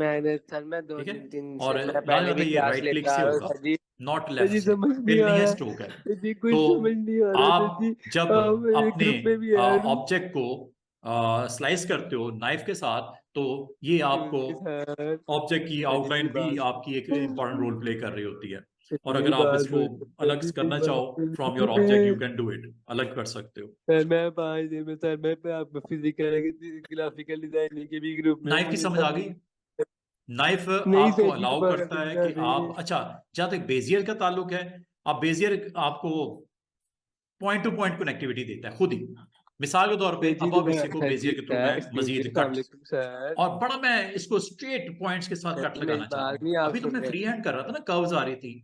मैं दो ठीक है, दिन तीन और से मैं लाजमी पहले बात भी है, ये क्लास राइट क्लिक लेकर से आ रहा हूँ होगा, sir ji. Not sir left ji से। समझ नहीं फिल आ नहीं है, रहा। स्ट्रोक है। सर जी तो कुछ समझ नहीं आ रहा सर जी। आप जब आप मेरे अपने ग्रुप में भी ऐड हूँ। ऑब्जेक्ट को स्लाइस करते हो नाइफ के साथ, तो ये आपको सर ऑब्जेक्ट की सर जी मेरी आउटलाइन भी बात आपकी एक इंपॉर्टेंट रोल प्ले कर रही होती है। सर जी और मेरी अगर आप बात इसको सुन सर अलग जी मेरी करना बात चाहो from your object, you soon. Can do it, अलग कर सकते हो। सर मैं 5 दिन में सर मैं आप फिजिकल ग्राफिकल डिजाइनिंग के भी ग्रुप में हूँ, नाइफ की मुझे समझ आ समझ गई। नाइफ नहीं आपको सर जी अलाउ दोबारा करता है समझा कि आप, देंगे। अच्छा, जहां तक बेजियर का ताल्लुक है, आप बेजियर आपको पॉइंट टू पॉइंट कनेक्टिविटी देता है खुद ही। मिसाल के तौर पे सर जी अब आप इसी को सर जी बेजियर के थ्रू मैं सर एक्सक्यूज मी, मजीद अस्सलाम कट, वालेकुम सर। और बड़ा मैं इसको स्ट्रेट पॉइंट्स के साथ सर कट जी मेरी लगाना चाह रहा बात हूँ। नहीं आप अभी तो सुन मैं रहे। फ्री हैंड कर रहा था ना, कर्व्स आ रही थी,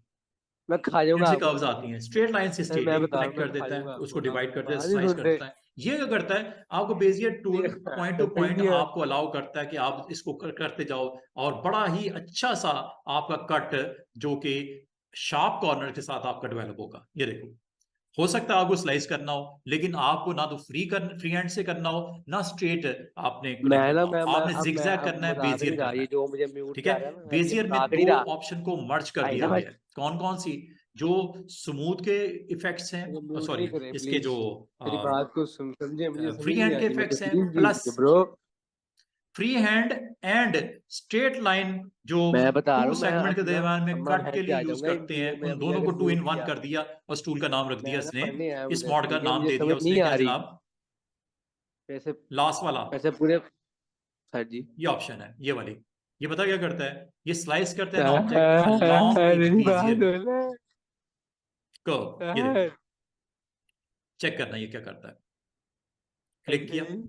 मैं खा जाऊंगा इनसे आपको कर्व्स खा आती हैं, जाऊंगा। स्ट्रेट लाइन से सर स्ट्रेट मैं एक बता रहा हूँ कनेक्ट मैं कर खा देता जाऊंगा है, उसको आपको ना, डिवाइड करता है, बात नहीं स्लाइस सुन रहे। करता है। ये क्या करता है, आपको बेजियर टूल पॉइंट टू सही पॉइंट नहीं है। आपको अलाउ करता है कि आप इसको करते जाओ, और बड़ा ही अच्छा सा आपका कट, जो कि शार्प कॉर्नर के साथ आपका डेवलप होगा। ये देखो, हो सकता है आपको स्लाइस करना हो, लेकिन आपको ना तो फ्री हैंड से करना हो, ना स्ट्रेट आपने कनेक्ट मैं ना करना हो, मैं आपने अब मैं जिगजैग अब करना है, मजाक नहीं बेजियर रहा, करना ये है। जो मुझे म्यूट ठीक किया है, रहा है ना सर, ये बेजियर में मजाक नहीं दो रहा। ऑप्शन को मर्ज कर आई दिया ना गया बस। है। कौन कौन सी? जो स्मूथ के इफेक्ट्स हैं, मुझे म्यूट नहीं सॉरी, करे इसके प्लीज। जो मेरी बात को सुन, समझे, मुझे समझ फ्री नहीं हैंड के आती, मुझे इफेक्ट्स हैं, प्लीज प्लस दीजिए bro. Free hand and straight line, जो मैं बता रहा टू हूँ मैं सेगमेंट के अपना दरमियान में अम्मा कट बहन के पे लिए आ यूज जाऊंगा करते हैं, में उन मुझे दोनों अगर को टू इन म्यूट वन किया। कर दिया, और उस टूल का नाम रख दिया मैं ना इसने। पढ़ने आया हूँ इस उधर, मॉड का ठीक है, नाम मुझे दे दिया समझ उसने, नहीं क्या आ रही। जनाब? वैसे लास्ट वाला, वैसे पूरे। सर जी ये ऑप्शन है, ये वाली। ये पता क्या करता है? ये स्लाइस करते हैं ना ऑब्जेक्ट अलोंग सर एक मेरी बात बेजियर सुन। कर्व। ये देखो, सर चेक करना ये क्या करता है। सर क्लिक किया, जी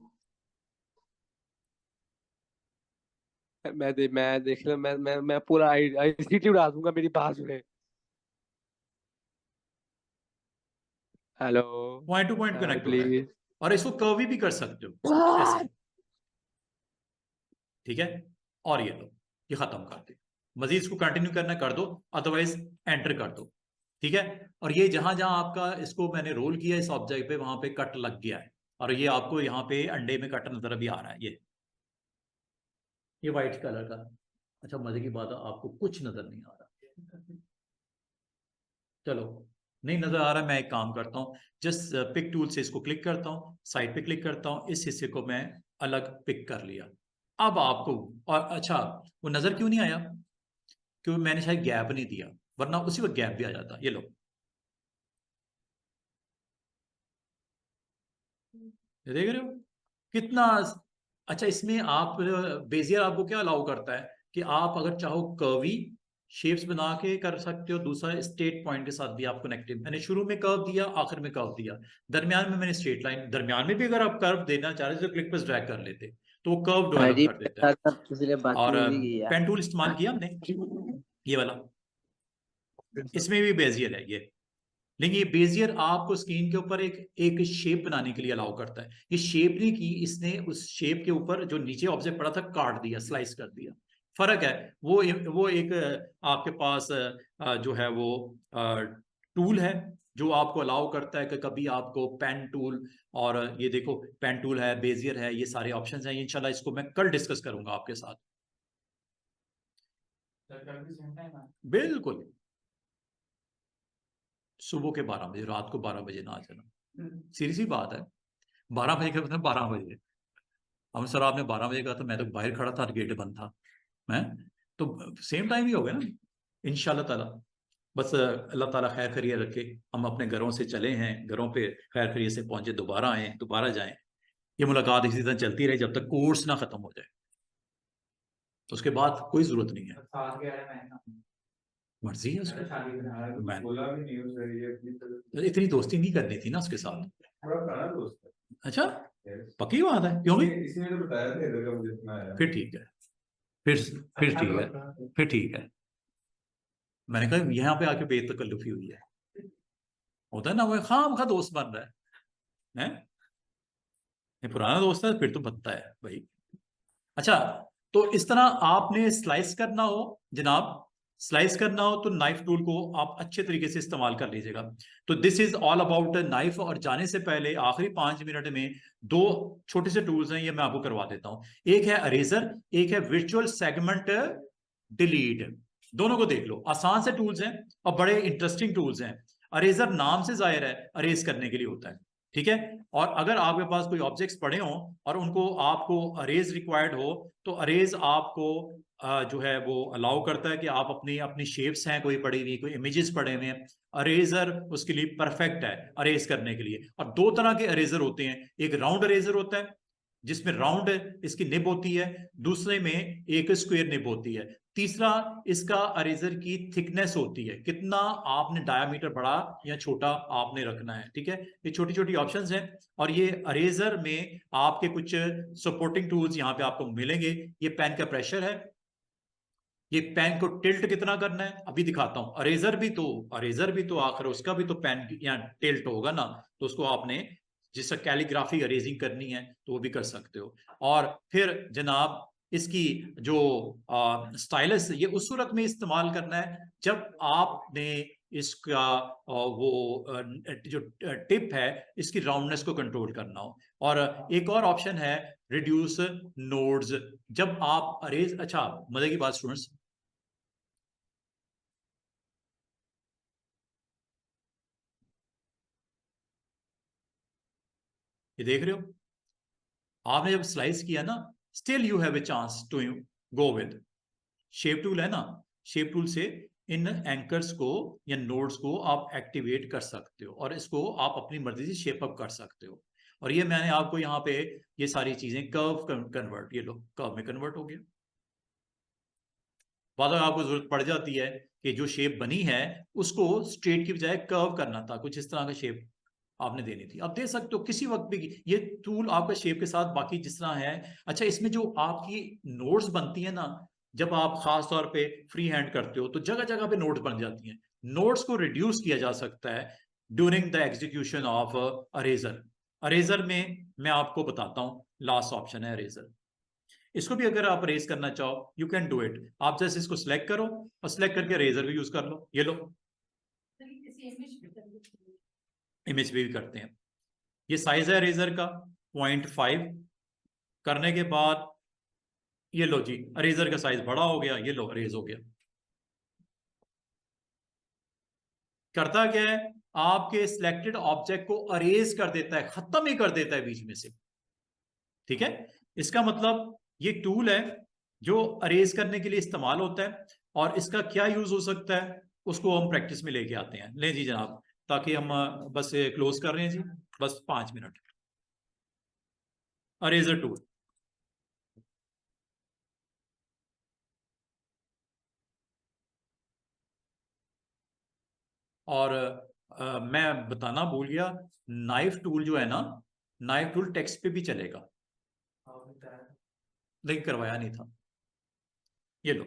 मैं देख लो, मैं पूरा आईसीटी उड़ा दूंगा, मेरी बात सुने। Hello point two point sir connect हो रहा है, प्लीज। और इसको कर्व भी कर सकते हो, ऐसे। ठीक है, और ये लो, ये खत्म कर दे। मजीद इसको कंटिन्यू करना कर दो, अदरवाइज एंटर कर दो। ठीक है, और ये जहां जहां आपका इसको मैंने रोल किया इस ऑब्जेक्ट पे, वहां पे कट लग गया है, और ये आपको यहाँ पे अंडे में कट नजर भी आ रहा है। ये व्हाइट कलर का। अच्छा, मजे की बात है, आपको कुछ नजर नहीं आ रहा। चलो, नहीं नजर आ रहा, मैं एक काम करता हूँ, जस्ट पिक टूल से इसको क्लिक करता हूँ, साइड पे क्लिक करता हूँ, इस हिस्से को मैं अलग पिक कर लिया। अब आपको, और अच्छा, वो नजर क्यों नहीं आया? क्योंकि मैंने शायद गैप नहीं दिया, वरना उसी वक्त गैप भी आ जाता। ये लो, ये देख रहे हो कितना अच्छा। इसमें आप, बेजियर आपको क्या अलाउ करता है कि आप अगर चाहो कर्वी शेप्स बना के कर सकते हो, दूसरा स्ट्रेट पॉइंट के साथ भी आप कनेक्टिव। मैंने शुरू में कर्व दिया, आखिर में कर्व दिया, दरमियान में मैंने स्ट्रेट लाइन। दरमियान में भी अगर आप कर्व देना चाह रहे थे तो क्लिक पर ड्रैग कर लेते, तो वो कर्व हाँ डेवलप जी कर देता है। मेरे साथ इसलिए और बदतमीजी की है। पेन टूल इस्तेमाल किया हमने, ये वाला, इसमें भी बेजियर है ये। लेकिन ये बेजियर आपको स्क्रीन के ऊपर एक एक शेप बनाने के लिए अलाउ करता है। ये शेप नहीं की इसने, उस शेप के ऊपर जो नीचे ऑब्जेक्ट पड़ा था काट दिया, स्लाइस कर दिया। फर्क है। वो एक आपके पास जो है वो टूल है, जो आपको अलाउ करता है कि कभी आपको पेन टूल, और ये देखो पेन टूल है, बेजियर है, ये सारे ऑप्शंस हैं। इंशाल्लाह इसको मैं कल डिस्कस करूंगा आपके साथ। बिल्कुल, सुबह के 12 बजे, रात को 12 बजे ना आ जाना, सीधी सी बात है। 12 बजे का मतलब 12 बजे। हम सर, आपने 12 बजे कहा था, मैं तो बाहर खड़ा था, गेट बंद था। मैं तो सेम टाइम ही हो गया ना, इंशाल्लाह ताला। बस अल्लाह ताला खैर खैरियत रखे, हम अपने घरों से चले हैं, घरों पे खैर खैरियत से पहुंचे, दोबारा आए, दोबारा जाएं, ये मुलाकात इसी तरह चलती रहे जब तक कोर्स ना खत्म हो जाए, उसके बाद कोई जरूरत नहीं है। मर्जी है उसकी, मैं इतनी दोस्ती नहीं करनी थी ना उसके साथ। अच्छा, पक्की बात है, क्यों भी? फिर ठीक है, फिर ठीक है, फिर ठीक है। मैंने कहा यहाँ पे आके बेतकल्लुफी हुई है, होता है ना, वो खाम खा दोस्त बन रहा है, ये पुराना दोस्त है फिर तो बनता है भाई। अच्छा, तो इस तरह आपने स्लाइस करना हो जनाब, स्लाइस करना हो तो नाइफ टूल को आप अच्छे तरीके से इस्तेमाल कर लीजिएगा। तो this is all about knife. और जाने से पहले आखिरी 5 मिनट में दो छोटे से टूल्स हैं, ये मैं आपको करवा देता हूं। एक है अरेजर, एक है वर्चुअल सेगमेंट डिलीट। दोनों को देख लो, आसान से टूल्स हैं और बड़े इंटरेस्टिंग टूल्स हैं। अरेजर नाम से जाहिर है अरेज करने के लिए होता है, ठीक है। और अगर आपके पास कोई ऑब्जेक्ट्स पड़े हों और उनको आपको अरेज रिक्वायर्ड हो, तो अरेज आपको जो है वो अलाउ करता है कि आप अपनी अपनी शेप्स हैं कोई पड़ी हुई, कोई इमेजेस पड़े हुए हैं, अरेजर उसके लिए परफेक्ट है अरेज करने के लिए। और दो तरह के अरेजर होते हैं, एक राउंड अरेजर होता है जिसमें राउंड इसकी निब होती है, दूसरे में एक स्क्वायर निब होती है, तीसरा इसका अरेजर की थिकनेस होती है, कितना आपने डायामीटर बड़ा या छोटा आपने रखना है, ठीक है। ये छोटी छोटी ऑप्शंस हैं। और ये अरेजर में आपके कुछ सपोर्टिंग टूल्स यहाँ पे आपको मिलेंगे। ये पेन का प्रेशर है, ये पेन को टिल्ट कितना करना है अभी दिखाता हूं। अरेजर भी तो आखिर उसका भी तो पेन यहाँ टिल्ट होगा ना, तो उसको आपने जिसका कैलीग्राफी अरेजिंग करनी है तो वो भी कर सकते हो। और फिर जनाब इसकी जो स्टाइलस, ये उस सूरत में इस्तेमाल करना है जब आपने इसका जो टिप है इसकी राउंडनेस को कंट्रोल करना हो। और एक और ऑप्शन है रिड्यूस नोड्स। जब आप अरेज, अच्छा मजे की बात स्टूडेंट्स, ये देख रहे हो, आपने जब स्लाइस किया ना, still you have a chance to go with shape tool है ना, शेप टूल से इन एंकर्स को या नोड्स को आप एक्टिवेट कर सकते हो और इसको आप अपनी मर्जी से शेप अप कर सकते हो। और ये मैंने आपको यहाँ पे ये सारी चीजें कर्व कन्वर्ट, ये लो कर्व में कन्वर्ट हो गया। बाद में आपको जरूरत पड़ जाती है कि जो शेप बनी है उसको स्ट्रेट की बजाय कर्व करना था, कुछ इस तरह का शेप आपने देनी थी। आप दे सकते हो किसी वक्त भी, ये टूल आपका शेप के साथ बाकी जिस तरह है। अच्छा, इसमें जो आपकी नोट्स बनती है ना, जब आप खास तौर पे फ्री हैंड करते हो तो जगह जगह पे नोट्स बन जाती हैं। नोट्स को रिड्यूस किया जा सकता है during the execution of eraser. Eraser में मैं आपको बताता हूं, लास्ट ऑप्शन है अरेजर। इसको भी अगर आप रेज करना चाहो यू कैन डू इट। आप जैसे इसको सिलेक्ट करो और सिलेक्ट करके रेजर भी यूज कर लो, ये लो इमेज भी करते हैं। ये साइज है रेजर का 0.5, करने के बाद ये लो जी रेजर का साइज बड़ा हो गया, ये लो रेज हो गया। करता क्या है, आपके सिलेक्टेड ऑब्जेक्ट को अरेज कर देता है, खत्म ही कर देता है बीच में से, ठीक है। इसका मतलब ये टूल है जो अरेज करने के लिए इस्तेमाल होता है। और इसका क्या यूज हो सकता है उसको हम प्रैक्टिस में लेके आते हैं। ले जी जनाब, ताकि हम बस क्लोज कर रहे हैं जी, बस 5 मिनट। अरेजर टूल, और मैं बताना भूल गया, नाइफ टूल जो है ना, नाइफ टूल टेक्स्ट पे भी चलेगा, लेकिन करवाया नहीं था। ये लो,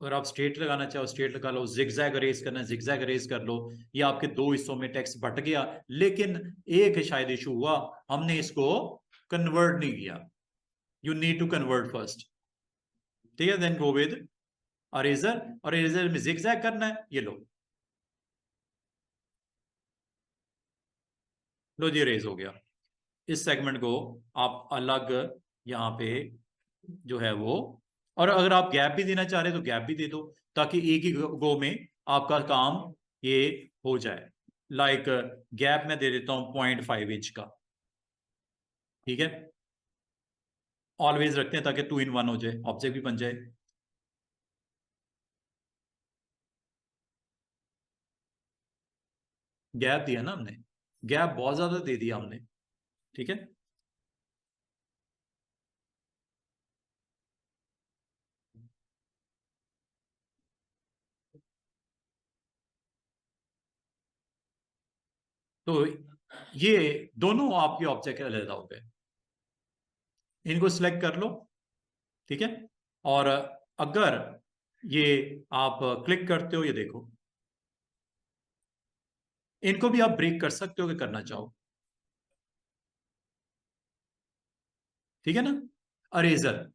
अगर आप स्ट्रेट लगाना चाहो स्ट्रेट लगा लो, जिगजैग अरेज करना है जिगजैग अरेज कर लो। ये आपके दो हिस्सों में टेक्स्ट बट गया, लेकिन एक शायद इशू हुआ, हमने इसको कन्वर्ट नहीं किया। You need to convert first, ठीक है, देन गो विद अरेजर। और अरेजर में जिगजैग करना है, ये लो जी अरेज हो गया। इस सेगमेंट को आप अलग यहाँ पे जो है वो, और अगर आप गैप भी देना चाह रहे तो गैप भी दे दो, ताकि एक ही गो में आपका काम ये हो जाए। लाइक गैप मैं दे देता हूं 0.5 इंच का, ठीक है। ऑलवेज रखते हैं ताकि 2 in 1 हो जाए, ऑब्जेक्ट भी बन जाए। गैप दिया ना हमने, गैप बहुत ज्यादा दे दिया हमने, ठीक है। तो ये दोनों आपके ऑब्जेक्ट अलग हो गए, इनको सिलेक्ट कर लो, ठीक है। और अगर ये आप क्लिक करते हो, ये देखो, इनको भी आप ब्रेक कर सकते हो कि करना चाहो, ठीक है ना। अरेजर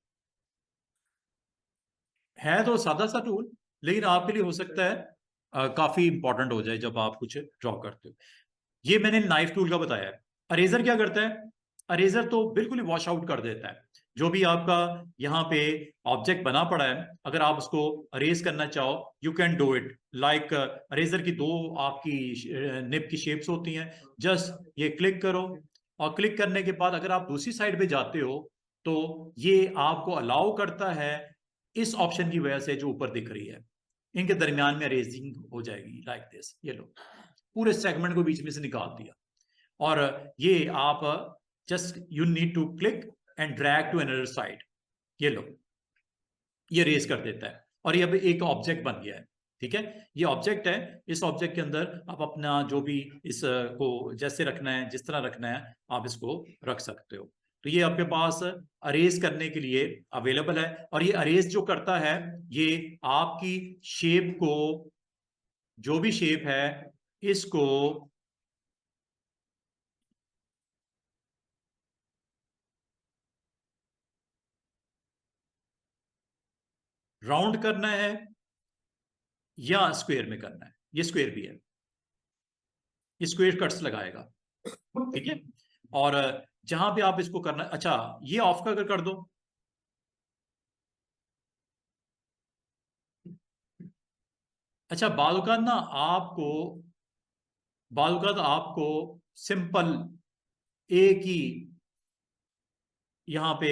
है तो सादा सा टूल, लेकिन आपके लिए हो सकता है काफी इंपॉर्टेंट हो जाए जब आप कुछ ड्रॉ करते हो। ये मैंने नाइफ टूल का बताया है। अरेजर क्या करता है? अरेजर तो बिल्कुल ही वॉश आउट कर देता है जो भी आपका यहाँ पे ऑब्जेक्ट बना पड़ा है। अगर आप उसको अरेज करना चाहो, you can do it. Like eraser की दो आपकी निब की शेप्स होती हैं, जस्ट ये क्लिक करो, और क्लिक करने के बाद अगर आप दूसरी साइड पे जाते हो तो ये आपको अलाउ करता है इस ऑप्शन की वजह से जो ऊपर दिख रही है, इनके दरमियान में अरेजिंग हो जाएगी लाइक दिस। ये लो, पूरे सेगमेंट को बीच में से निकाल दिया। और ये आप just you need to click and drag to another side, ये लो, ये रेस कर देता है और ये अब एक ऑब्जेक्ट बन गया है, ठीक है। ये ऑब्जेक्ट है, इस ऑब्जेक्ट के अंदर आप अपना जो भी इसको जैसे रखना है, जिस तरह रखना है, आप इसको रख सकते हो। तो ये आपके पास अरेज करने के लिए अवेलेबल है। और ये अरेज जो करता है, ये आपकी शेप को, जो भी शेप है, इसको राउंड करना है या स्क्वायर में करना है। ये स्क्वायर भी है, ये स्क्वायर कट्स लगाएगा, ठीक है। और जहां पे आप इसको करना, अच्छा ये ऑफ का कर दो। अच्छा बालूकात आपको सिंपल एक ही यहाँ पे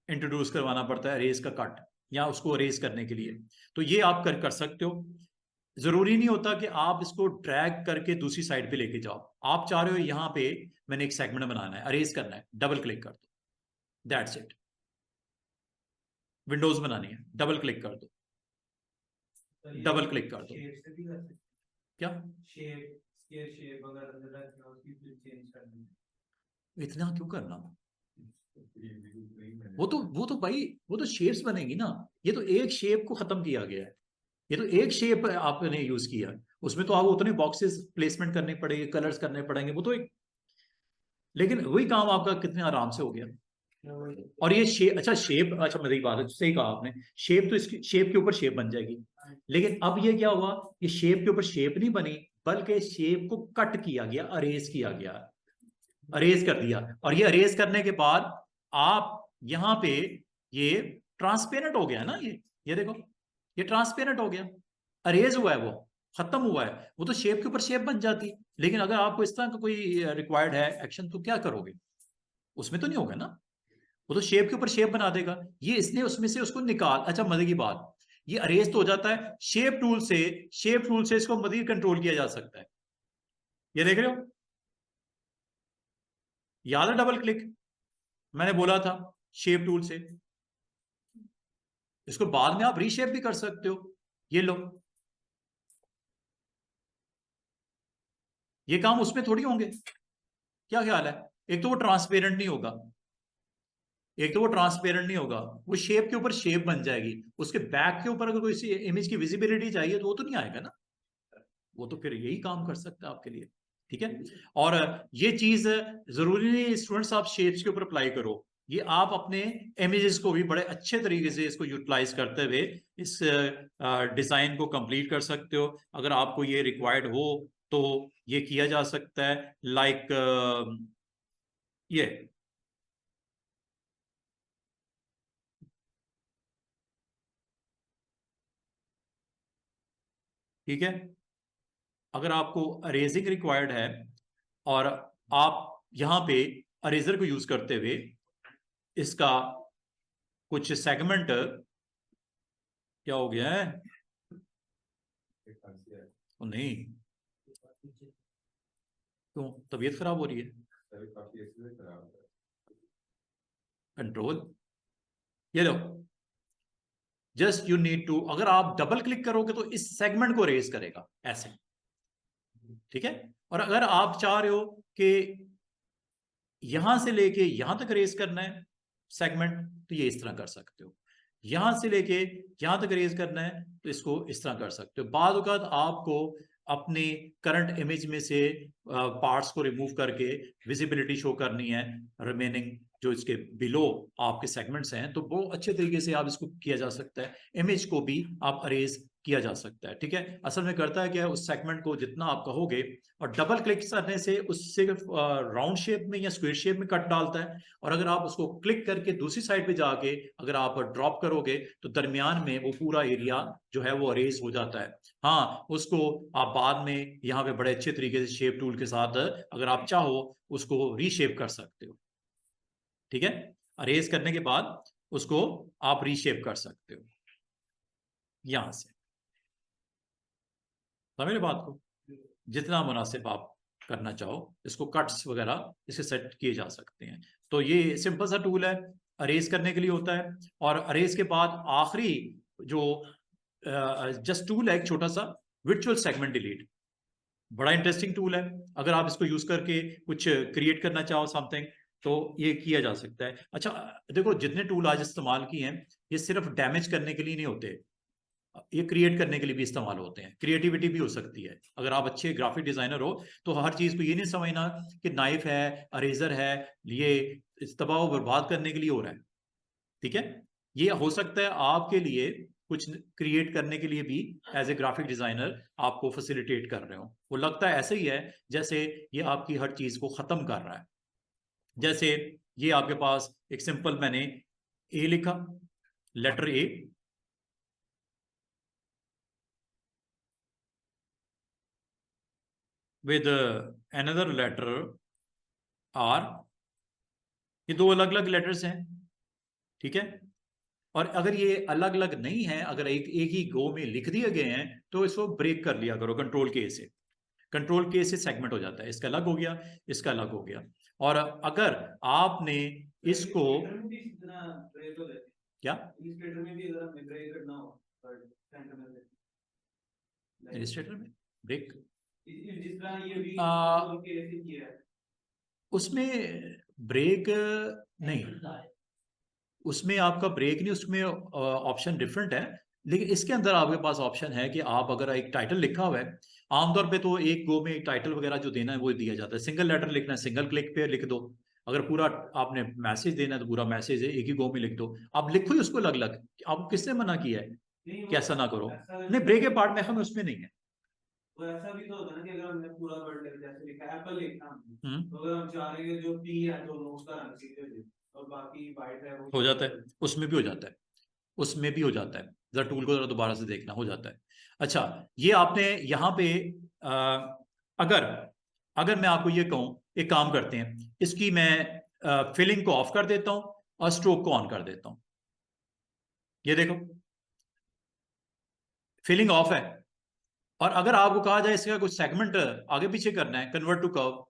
इंट्रोड्यूस करवाना पड़ता है, रेस का कट, या उसको अरेज करने के लिए। तो ये आप कर सकते हो। जरूरी नहीं होता कि आप इसको ड्रैग करके दूसरी साइड पे लेके जाओ। आप चाह रहे हो यहाँ पे मैंने एक सेगमेंट बनाना है, अरेज करना है, डबल क्लिक कर दो, दैट्स इट। विंडोज बनानी है, डबल क्लिक कर दो, डबल क्लिक कर दो। क्या इतना क्यों करना? वो तो भाई, वो तो शेप्स बनेगी ना। ये तो एक शेप को खत्म किया गया है, ये तो एक शेप आपने यूज किया, उसमें तो आपको उतने बॉक्सेस प्लेसमेंट करने पड़ेंगे, कलर्स करने पड़ेंगे, वो तो एक, लेकिन वही काम आपका कितने आराम से हो गया। और ये शेप, अच्छा शेप, अच्छा मेरी बात है, सही कहा आपने, शेप तो इसकी शेप के ऊपर शेप बन जाएगी। लेकिन अब ये क्या हुआ, ये शेप के ऊपर शेप नहीं बनी, बल्कि शेप को कट किया गया, अरेज किया गया, अरेज कर दिया। और ये अरेज करने के बाद आप यहाँ पे, ये ट्रांसपेरेंट हो गया ना, ये देखो, ये ट्रांसपेरेंट हो गया, अरेज हुआ है, वो खत्म हुआ है। वो तो शेप के ऊपर शेप बन जाती, लेकिन अगर आपको इस तरह का कोई रिक्वायर्ड है एक्शन, तो क्या करोगे? उसमें तो नहीं होगा ना, वो तो शेप के ऊपर शेप बना देगा। ये इसने उसमें से उसको निकाल, अच्छा मजे की बात, ये अरेज तो हो जाता है शेप टूल से, शेप टूल से इसको मजीद कंट्रोल किया जा सकता है। ये देख रहे हो, याद है डबल क्लिक मैंने बोला था, शेप टूल से इसको बाद में आप रीशेप भी कर सकते हो। ये लो, ये काम उसमें थोड़ी होंगे। क्या ख्याल है? एक तो वो ट्रांसपेरेंट नहीं होगा, एक तो वो ट्रांसपेरेंट नहीं होगा, वो शेप के ऊपर शेप बन जाएगी। उसके बैक के ऊपर अगर कोई इमेज की विजिबिलिटी चाहिए तो वो तो नहीं आएगा ना, वो तो फिर यही काम कर सकता है आपके लिए, ठीक है। और ये चीज जरूरी नहीं स्टूडेंट्स आप शेप्स के ऊपर अप्लाई करो, ये आप अपने इमेजेस को भी बड़े अच्छे तरीके से इसको यूटिलाइज करते हुए इस डिजाइन को कंप्लीट कर सकते हो। अगर आपको ये रिक्वायर्ड हो तो ये किया जा सकता है, लाइक ये, ठीक है। अगर आपको अरेजिंग रिक्वायर्ड है और आप यहाँ पे अरेजर को यूज करते हुए इसका कुछ सेगमेंट क्या हो गया है, ओ नहीं, क्यों तबीयत खराब हो रही है, कंट्रोल, ये लो, जस्ट यू नीड टू, अगर आप डबल क्लिक करोगे तो इस सेगमेंट को रेज करेगा ऐसे, ठीक है। और अगर आप चाह रहे हो कि यहां से लेके यहां तक रेज करना है सेगमेंट, तो ये इस तरह कर सकते हो, यहां से लेके यहां तक रेज करना है तो इसको इस तरह कर सकते हो। बाद वक़्त आपको अपने करंट इमेज में से पार्ट्स को रिमूव करके विजिबिलिटी शो करनी है, रिमेनिंग जो इसके बिलो आपके सेगमेंट्स हैं, तो वो अच्छे तरीके से आप इसको किया जा सकता है। इमेज को भी आप अरेज किया जा सकता है, ठीक है। असल में करता है क्या, उस सेगमेंट को जितना आप कहोगे, और डबल क्लिक करने से उससे राउंड शेप में या स्क्वायर शेप में कट डालता है, और अगर आप उसको क्लिक करके दूसरी साइड पे जाके अगर आप ड्रॉप करोगे तो दरमियान में वो पूरा एरिया जो है वो अरेज हो जाता है। हाँ, उसको आप बाद में यहाँ पे बड़े अच्छे तरीके से शेप टूल के साथ अगर आप चाहो उसको रीशेप कर सकते हो, ठीक है। अरेज करने के बाद उसको आप रीशेप कर सकते हो यहां से, समझ बात को, जितना मुनासिब आप करना चाहो इसको, कट्स वगैरह इसके सेट किए जा सकते हैं। तो ये सिंपल सा टूल है, अरेज करने के लिए होता है। और अरेज के बाद आखिरी जो जस्ट टूल है एक छोटा सा, वर्चुअल सेगमेंट डिलीट, बड़ा इंटरेस्टिंग टूल है। अगर आप इसको यूज करके कुछ क्रिएट करना चाहो समथिंग, तो ये किया जा सकता है। अच्छा देखो, जितने टूल आज इस्तेमाल किए हैं ये सिर्फ डैमेज करने के लिए नहीं होते, ये क्रिएट करने के लिए भी इस्तेमाल होते हैं, क्रिएटिविटी भी हो सकती है। अगर आप अच्छे ग्राफिक डिजाइनर हो तो हर चीज को ये नहीं समझना कि नाइफ है, अरेजर है, ये तबाह बर्बाद करने के लिए हो रहा है, ठीक है। ये हो सकता है आपके लिए कुछ क्रिएट करने के लिए भी, एज ए ग्राफिक डिजाइनर आपको फैसिलिटेट कर रहे हो। वो लगता है ऐसे ही है जैसे ये आपकी हर चीज को खत्म कर रहा है। जैसे ये आपके पास एक सिंपल मैंने ए लिखा, letter A, with another letter R, ये दो अलग अलग लेटर्स हैं, ठीक है। और अगर ये अलग अलग नहीं है, अगर एक एक ही गो में लिख दिए गए हैं, तो इसको ब्रेक कर लिया करो कंट्रोल के से, कंट्रोल के से सेगमेंट हो जाता है, इसका अलग हो गया, इसका अलग हो गया। और अगर आपने इसको क्या इलस्ट्रेटर में ब्रेक, उसमें ब्रेक नहीं, उसमें आपका ब्रेक नहीं, उसमें ऑप्शन डिफरेंट है। लेकिन इसके अंदर आपके पास ऑप्शन है कि आप अगर एक टाइटल लिखा हुआ है, आमतौर पे तो एक गो में टाइटल वगैरह जो देना है वो दिया जाता है। सिंगल लेटर लिखना है, सिंगल क्लिक पे लिख दो। अगर पूरा आपने मैसेज देना है तो पूरा मैसेज है एक ही गो में लिख दो। आप लिखो ही उसको अलग अलग, आपको किसने मना किया है कि ऐसा ना करो? नहीं, ब्रेक के पार्ट में हम उसमें नहीं है। तो ऐसा भी तो होता है ना कि अगर हमने पूरा वर्ड जैसे लिखा एप्पल लिखा हमने, हम्म, तो अगर हम चाह रहे हैं जो पी है दोनों उसका रंग सीधे और बाकी वाइट है वो हो जाता है, उसमें भी हो जाता है, उसमें भी हो जाता है। जरा टूल को जरा दोबारा से देखना, हो जाता है। अच्छा, ये आपने यहाँ पे आ, अगर अगर मैं आपको ये कहूं, एक काम करते हैं, इसकी मैं फिलिंग को ऑफ कर देता हूं और स्ट्रोक को ऑन कर देता हूं। ये देखो, फिलिंग ऑफ है। और अगर आपको कहा जाए इसका कुछ सेगमेंट आगे पीछे करना है, कन्वर्ट टू कर्व,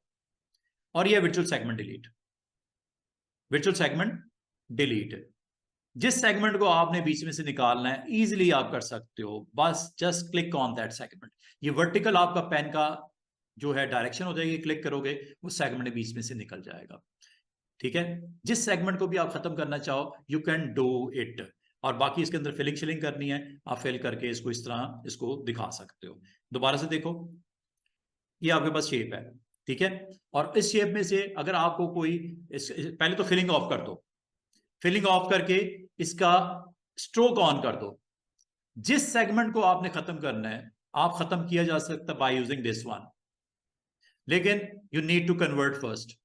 और ये virtual segment delete, virtual segment delete, जिस सेगमेंट को आपने बीच में से निकालना है इजीली आप कर सकते हो, बस just click on that segment. ये वर्टिकल आपका पेन का जो है डायरेक्शन हो जाएगी, क्लिक करोगे वो सेगमेंट बीच में से निकल जाएगा, ठीक है। जिस सेगमेंट को भी आप खत्म करना चाहो यू कैन डू इट। और बाकी इसके अंदर फिलिंग शिलिंग करनी है, आप फिल करके इसको इस तरह इसको दिखा सकते हो। दोबारा से देखो, ये आपके पास शेप है, ठीक है। और इस शेप में से अगर आपको कोई पहले तो फिलिंग ऑफ कर दो, फिलिंग ऑफ करके इसका स्ट्रोक ऑन कर दो। जिस सेगमेंट को आपने खत्म करना है आप खत्म किया जा सकता बाय यूजिंग दिस वन, लेकिन you need to convert first,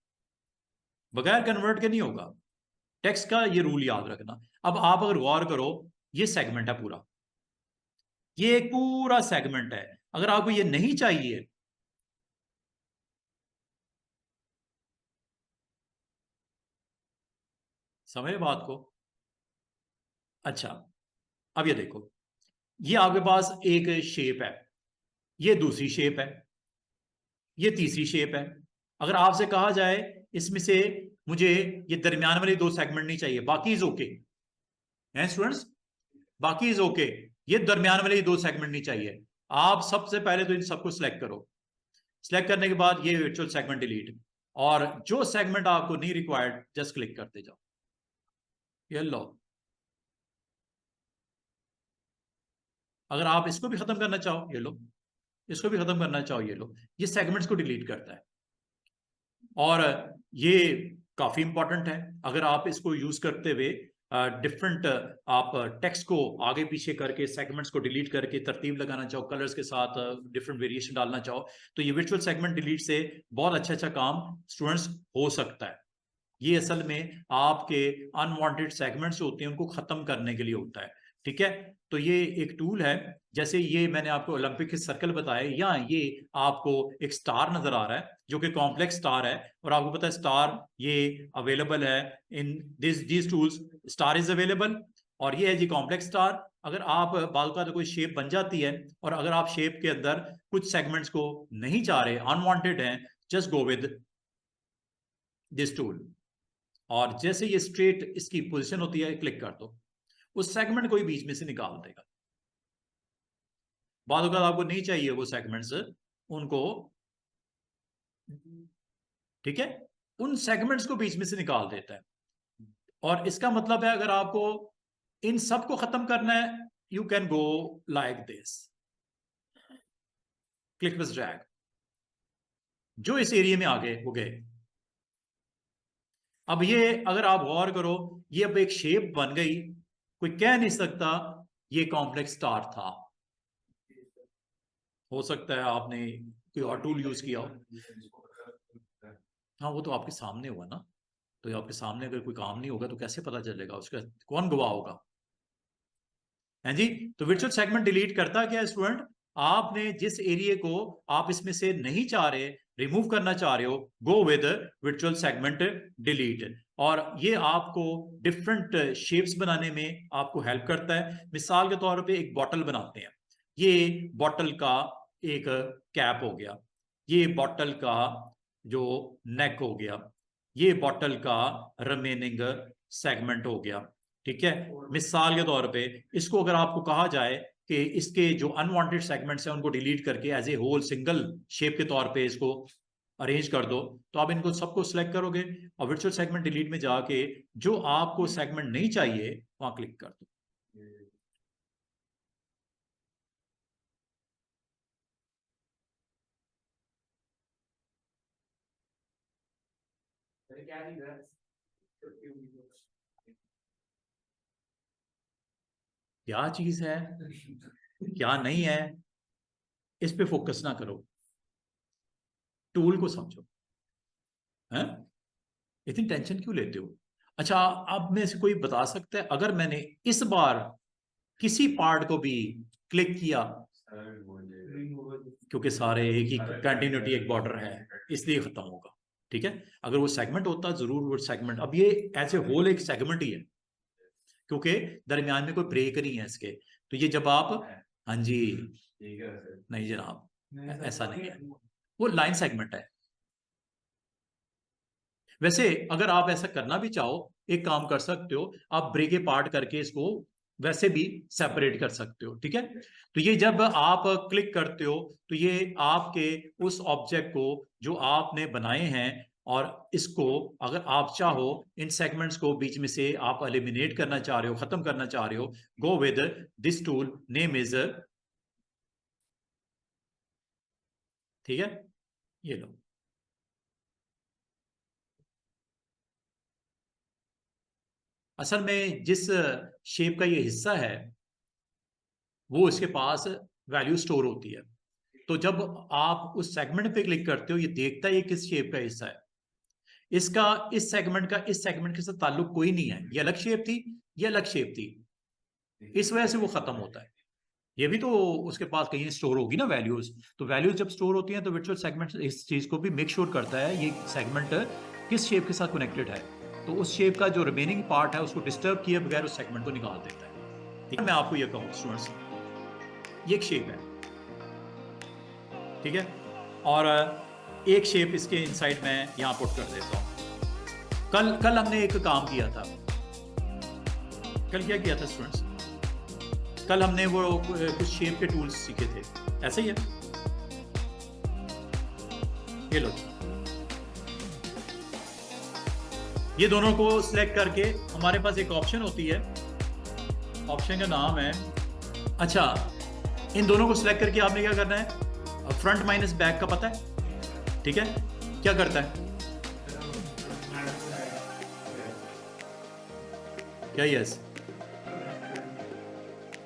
बगैर कन्वर्ट के नहीं होगा। टेक्स्ट का ये रूल याद रखना। अब आप अगर गौर करो, ये सेगमेंट है पूरा, ये एक पूरा सेगमेंट है। अगर आपको ये नहीं चाहिए, समझे बात को, अच्छा, अब ये देखो, ये आपके पास एक शेप है, ये दूसरी शेप है, ये तीसरी शेप है। अगर आपसे कहा जाए इसमें से मुझे ये दरमियान वाले 2 सेगमेंट नहीं चाहिए, बाकी इज ओके हैं स्टूडेंट्स, बाकी इज ओके, ये दरमियान वाले 2 सेगमेंट नहीं चाहिए। आप सबसे पहले तो इन सबको सिलेक्ट करो, सिलेक्ट करने के बाद ये वर्चुअल सेगमेंट डिलीट, और जो सेगमेंट आपको नहीं रिक्वायर्ड जस्ट क्लिक करते जाओ। ये लो, अगर आप इसको भी खत्म करना चाहो ये लो, इसको भी खत्म करना चाहो ये लो, ये सेगमेंट्स को डिलीट करता है। और ये काफी इंपॉर्टेंट है, अगर आप इसको यूज करते हुए डिफरेंट आप टेक्स्ट को आगे पीछे करके सेगमेंट्स को डिलीट करके तरतीब लगाना चाहो, कलर्स के साथ डिफरेंट वेरिएशन डालना चाहो, तो ये वर्चुअल सेगमेंट डिलीट से बहुत अच्छा काम स्टूडेंट्स हो सकता है। ये असल में आपके अनवांटेड सेगमेंट्स होते हैं उनको खत्म करने के लिए होता है, ठीक है। तो ये एक टूल है, जैसे ये मैंने आपको ओलंपिक के सर्कल बताए, या ये आपको एक स्टार नजर आ रहा है जो कि कॉम्प्लेक्स स्टार है, और आपको पता है स्टार ये अवेलेबल है in this tools, star is available, और ये है जी कॉम्प्लेक्स स्टार। अगर आप बाल का तो कोई शेप बन जाती है, और अगर आप शेप के अंदर कुछ सेगमेंट्स को नहीं चाह रहे, अनवांटेड हैं, just go with this tool, और जैसे ये स्ट्रेट इसकी पोजीशन होती है क्लिक कर दो, उस सेगमेंट को ही बीच में से निकाल देगा। बाद अगर आपको नहीं चाहिए वो सेगमेंट्स उनको, ठीक है, उन सेगमेंट्स को बीच में से निकाल देता है। और इसका मतलब है अगर आपको इन सब को खत्म करना है, you can go like this, click with drag, जो इस एरिया में आ गए वो गए। अब ये अगर आप गौर करो, ये अब एक शेप बन गई, कोई कह नहीं सकता ये कॉम्प्लेक्स स्टार था। हो सकता है आपने कोई और टूल यूज किया हो, हाँ वो तो आपके सामने हुआ ना, तो आपके सामने अगर कोई काम नहीं होगा तो कैसे पता चलेगा, उसका कौन गवाह होगा, है जी। तो वर्चुअल सेगमेंट डिलीट करता क्या है स्टूडेंट, आपने जिस एरिया को आप इसमें से नहीं चाह रहे, रिमूव करना चाह रहे हो, go with virtual segment delete, और ये आपको डिफरेंट शेप्स बनाने में आपको हेल्प करता है। मिसाल के तौर पे एक बॉटल बनाते हैं, ये बॉटल का एक कैप हो गया, ये बॉटल का जो नेक हो गया, ये बॉटल का रिमेनिंग सेगमेंट हो गया, ठीक है। मिसाल के तौर पे इसको अगर आपको कहा जाए कि इसके जो अनवांटेड सेगमेंट्स हैं उनको डिलीट करके as a whole single shape के तौर पे इसको अरेंज कर दो, तो आप इनको सबको सिलेक्ट करोगे और वर्चुअल सेगमेंट डिलीट में जाके जो आपको सेगमेंट नहीं चाहिए वहां क्लिक कर दो। क्या चीज है क्या नहीं है इस पे फोकस ना करो, टूल को समझो, हैं इतनी टेंशन क्यों लेते हो। अच्छा, अब में से कोई बता सकता है अगर मैंने इस बार किसी पार्ट को भी क्लिक किया, क्योंकि सारे एक ही कंटिन्यूटी एक बॉर्डर है इसलिए खत्म होगा, ठीक है। अगर वो सेगमेंट होता जरूर वो सेगमेंट, अब ये ऐसे होल एक सेगमेंट ही है क्योंकि दरमियान में कोई ब्रेक नहीं है इसके, तो ये जब आप, हाँ जी नहीं जनाब ऐसा नहीं है, वो लाइन सेगमेंट है। वैसे अगर आप ऐसा करना भी चाहो एक काम कर सकते हो, आप ब्रेक ए पार्ट करके इसको वैसे भी सेपरेट कर सकते हो, ठीक है। तो ये जब आप क्लिक करते हो तो ये आपके उस ऑब्जेक्ट को जो आपने बनाए हैं, और इसको अगर आप चाहो इन सेगमेंट्स को बीच में से आप एलिमिनेट करना चाह रहे हो, खत्म करना चाह रहे हो, गो with this tool, name is, ठीक है, ये लो। असल में जिस शेप का ये हिस्सा है वो इसके पास वैल्यू स्टोर होती है, तो जब आप उस सेगमेंट पे क्लिक करते हो ये देखता है ये किस शेप का हिस्सा है, इसका इस सेगमेंट का इस सेगमेंट के साथ ताल्लुक कोई नहीं है, ये अलग शेप थी, ये अलग शेप थी, इस वजह से वो खत्म होता है। ये भी तो उसके पास कहीं स्टोर होगी ना वैल्यूज, तो वैल्यूज जब स्टोर होती हैं तो वर्चुअल सेगमेंट इस चीज को भी मेक श्योर करता है ये सेगमेंट किस शेप के साथ कनेक्टेड है, तो उस शेप का जो रिमेनिंग पार्ट है उसको डिस्टर्ब किए बगैर उस सेगमेंट को निकाल देता है। ठीक है, मैं आपको ये कहूँ स्टूडेंट्स, ये एक शेप है, ठीक है, और एक शेप इसके इनसाइड मैं यहाँ पुट कर देता हूँ। कल हमने एक काम किया था। कल क्या किया था स्टूडेंट्स? कल हमने वो कुछ शेप के टूल्स सीखे थे, ऐसे ही है, ये लो, ये दोनों को सिलेक्ट करके हमारे पास एक ऑप्शन होती है, ऑप्शन का नाम है, अच्छा, इन दोनों को सिलेक्ट करके आपने क्या करना है, फ्रंट माइनस बैक का पता है, ठीक है, क्या करता है, क्या? Yes,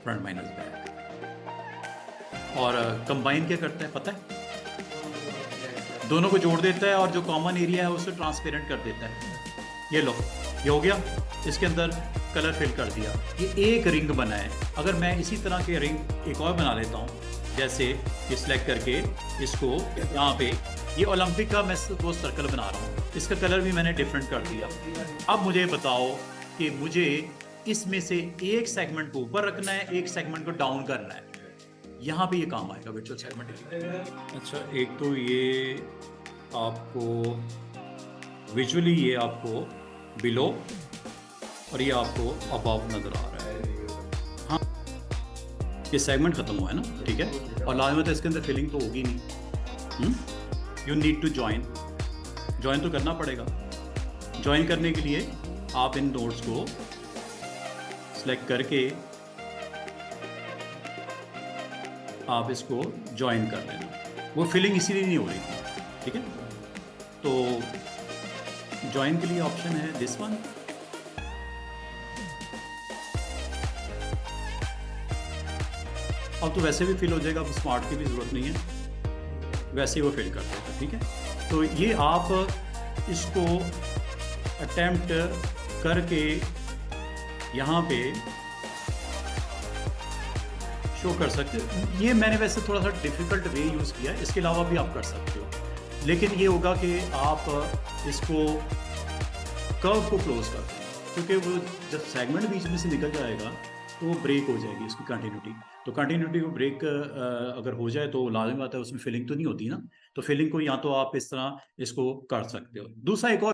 front minus back. और कंबाइन क्या करता है पता है? दोनों को जोड़ देता है और जो कॉमन एरिया है उसे ट्रांसपेरेंट कर देता है। ये लो, ये हो गया, इसके अंदर कलर फिल कर दिया, ये एक रिंग बना है। अगर मैं इसी तरह के रिंग एक और बना लेता हूँ, जैसे ये सिलेक्ट करके इसको यहाँ पे, ये ओलंपिक का मैं वो सर्कल बना रहा हूँ, इसका कलर भी मैंने डिफरेंट कर दिया। अब मुझे बताओ कि मुझे इसमें से एक सेगमेंट को ऊपर रखना है, एक सेगमेंट को डाउन करना है, यहाँ पे ये काम आएगा वर्चुअल सेगमेंट। अच्छा, एक तो ये आपको विजुअली ये आपको बिलो और ये आपको अबव नजर आ रहा है। हाँ, ये सेगमेंट खत्म हुआ है ना, ठीक है, और लाजमत है इसके अंदर फिलिंग तो होगी नहीं। यू नीड टू ज्वाइन तो करना पड़ेगा। ज्वाइन करने के लिए आप इन नोड्स को सिलेक्ट करके आप इसको ज्वाइन कर लेना। वो फिलिंग इसीलिए नहीं हो रही थी, ठीक है, तो ज्वाइन के लिए ऑप्शन है दिस वन। अब तो वैसे भी फिल हो जाएगा, अब स्मार्ट की भी ज़रूरत नहीं है, वैसे ही वो फिल कर देगा, ठीक है। तो ये आप इसको अटेम्प्ट करके यहाँ पे शो कर सकते हो। ये मैंने वैसे थोड़ा सा डिफ़िकल्ट वे यूज़ किया है, इसके अलावा भी आप कर सकते हो, लेकिन ये होगा कि आप इसको कर्व को क्लोज कर दें, क्योंकि वो जब सेगमेंट बीच में से निकल जाएगा तो वो ब्रेक हो जाएगी उसकी कंटिन्यूटी। तो कंटिन्यूटी को ब्रेक अगर हो जाए तो लाजिम बात है उसमें फिलिंग तो नहीं होती ना, तो फिलिंग को या तो आप इस तरह इसको कर सकते हो। दूसरा एक और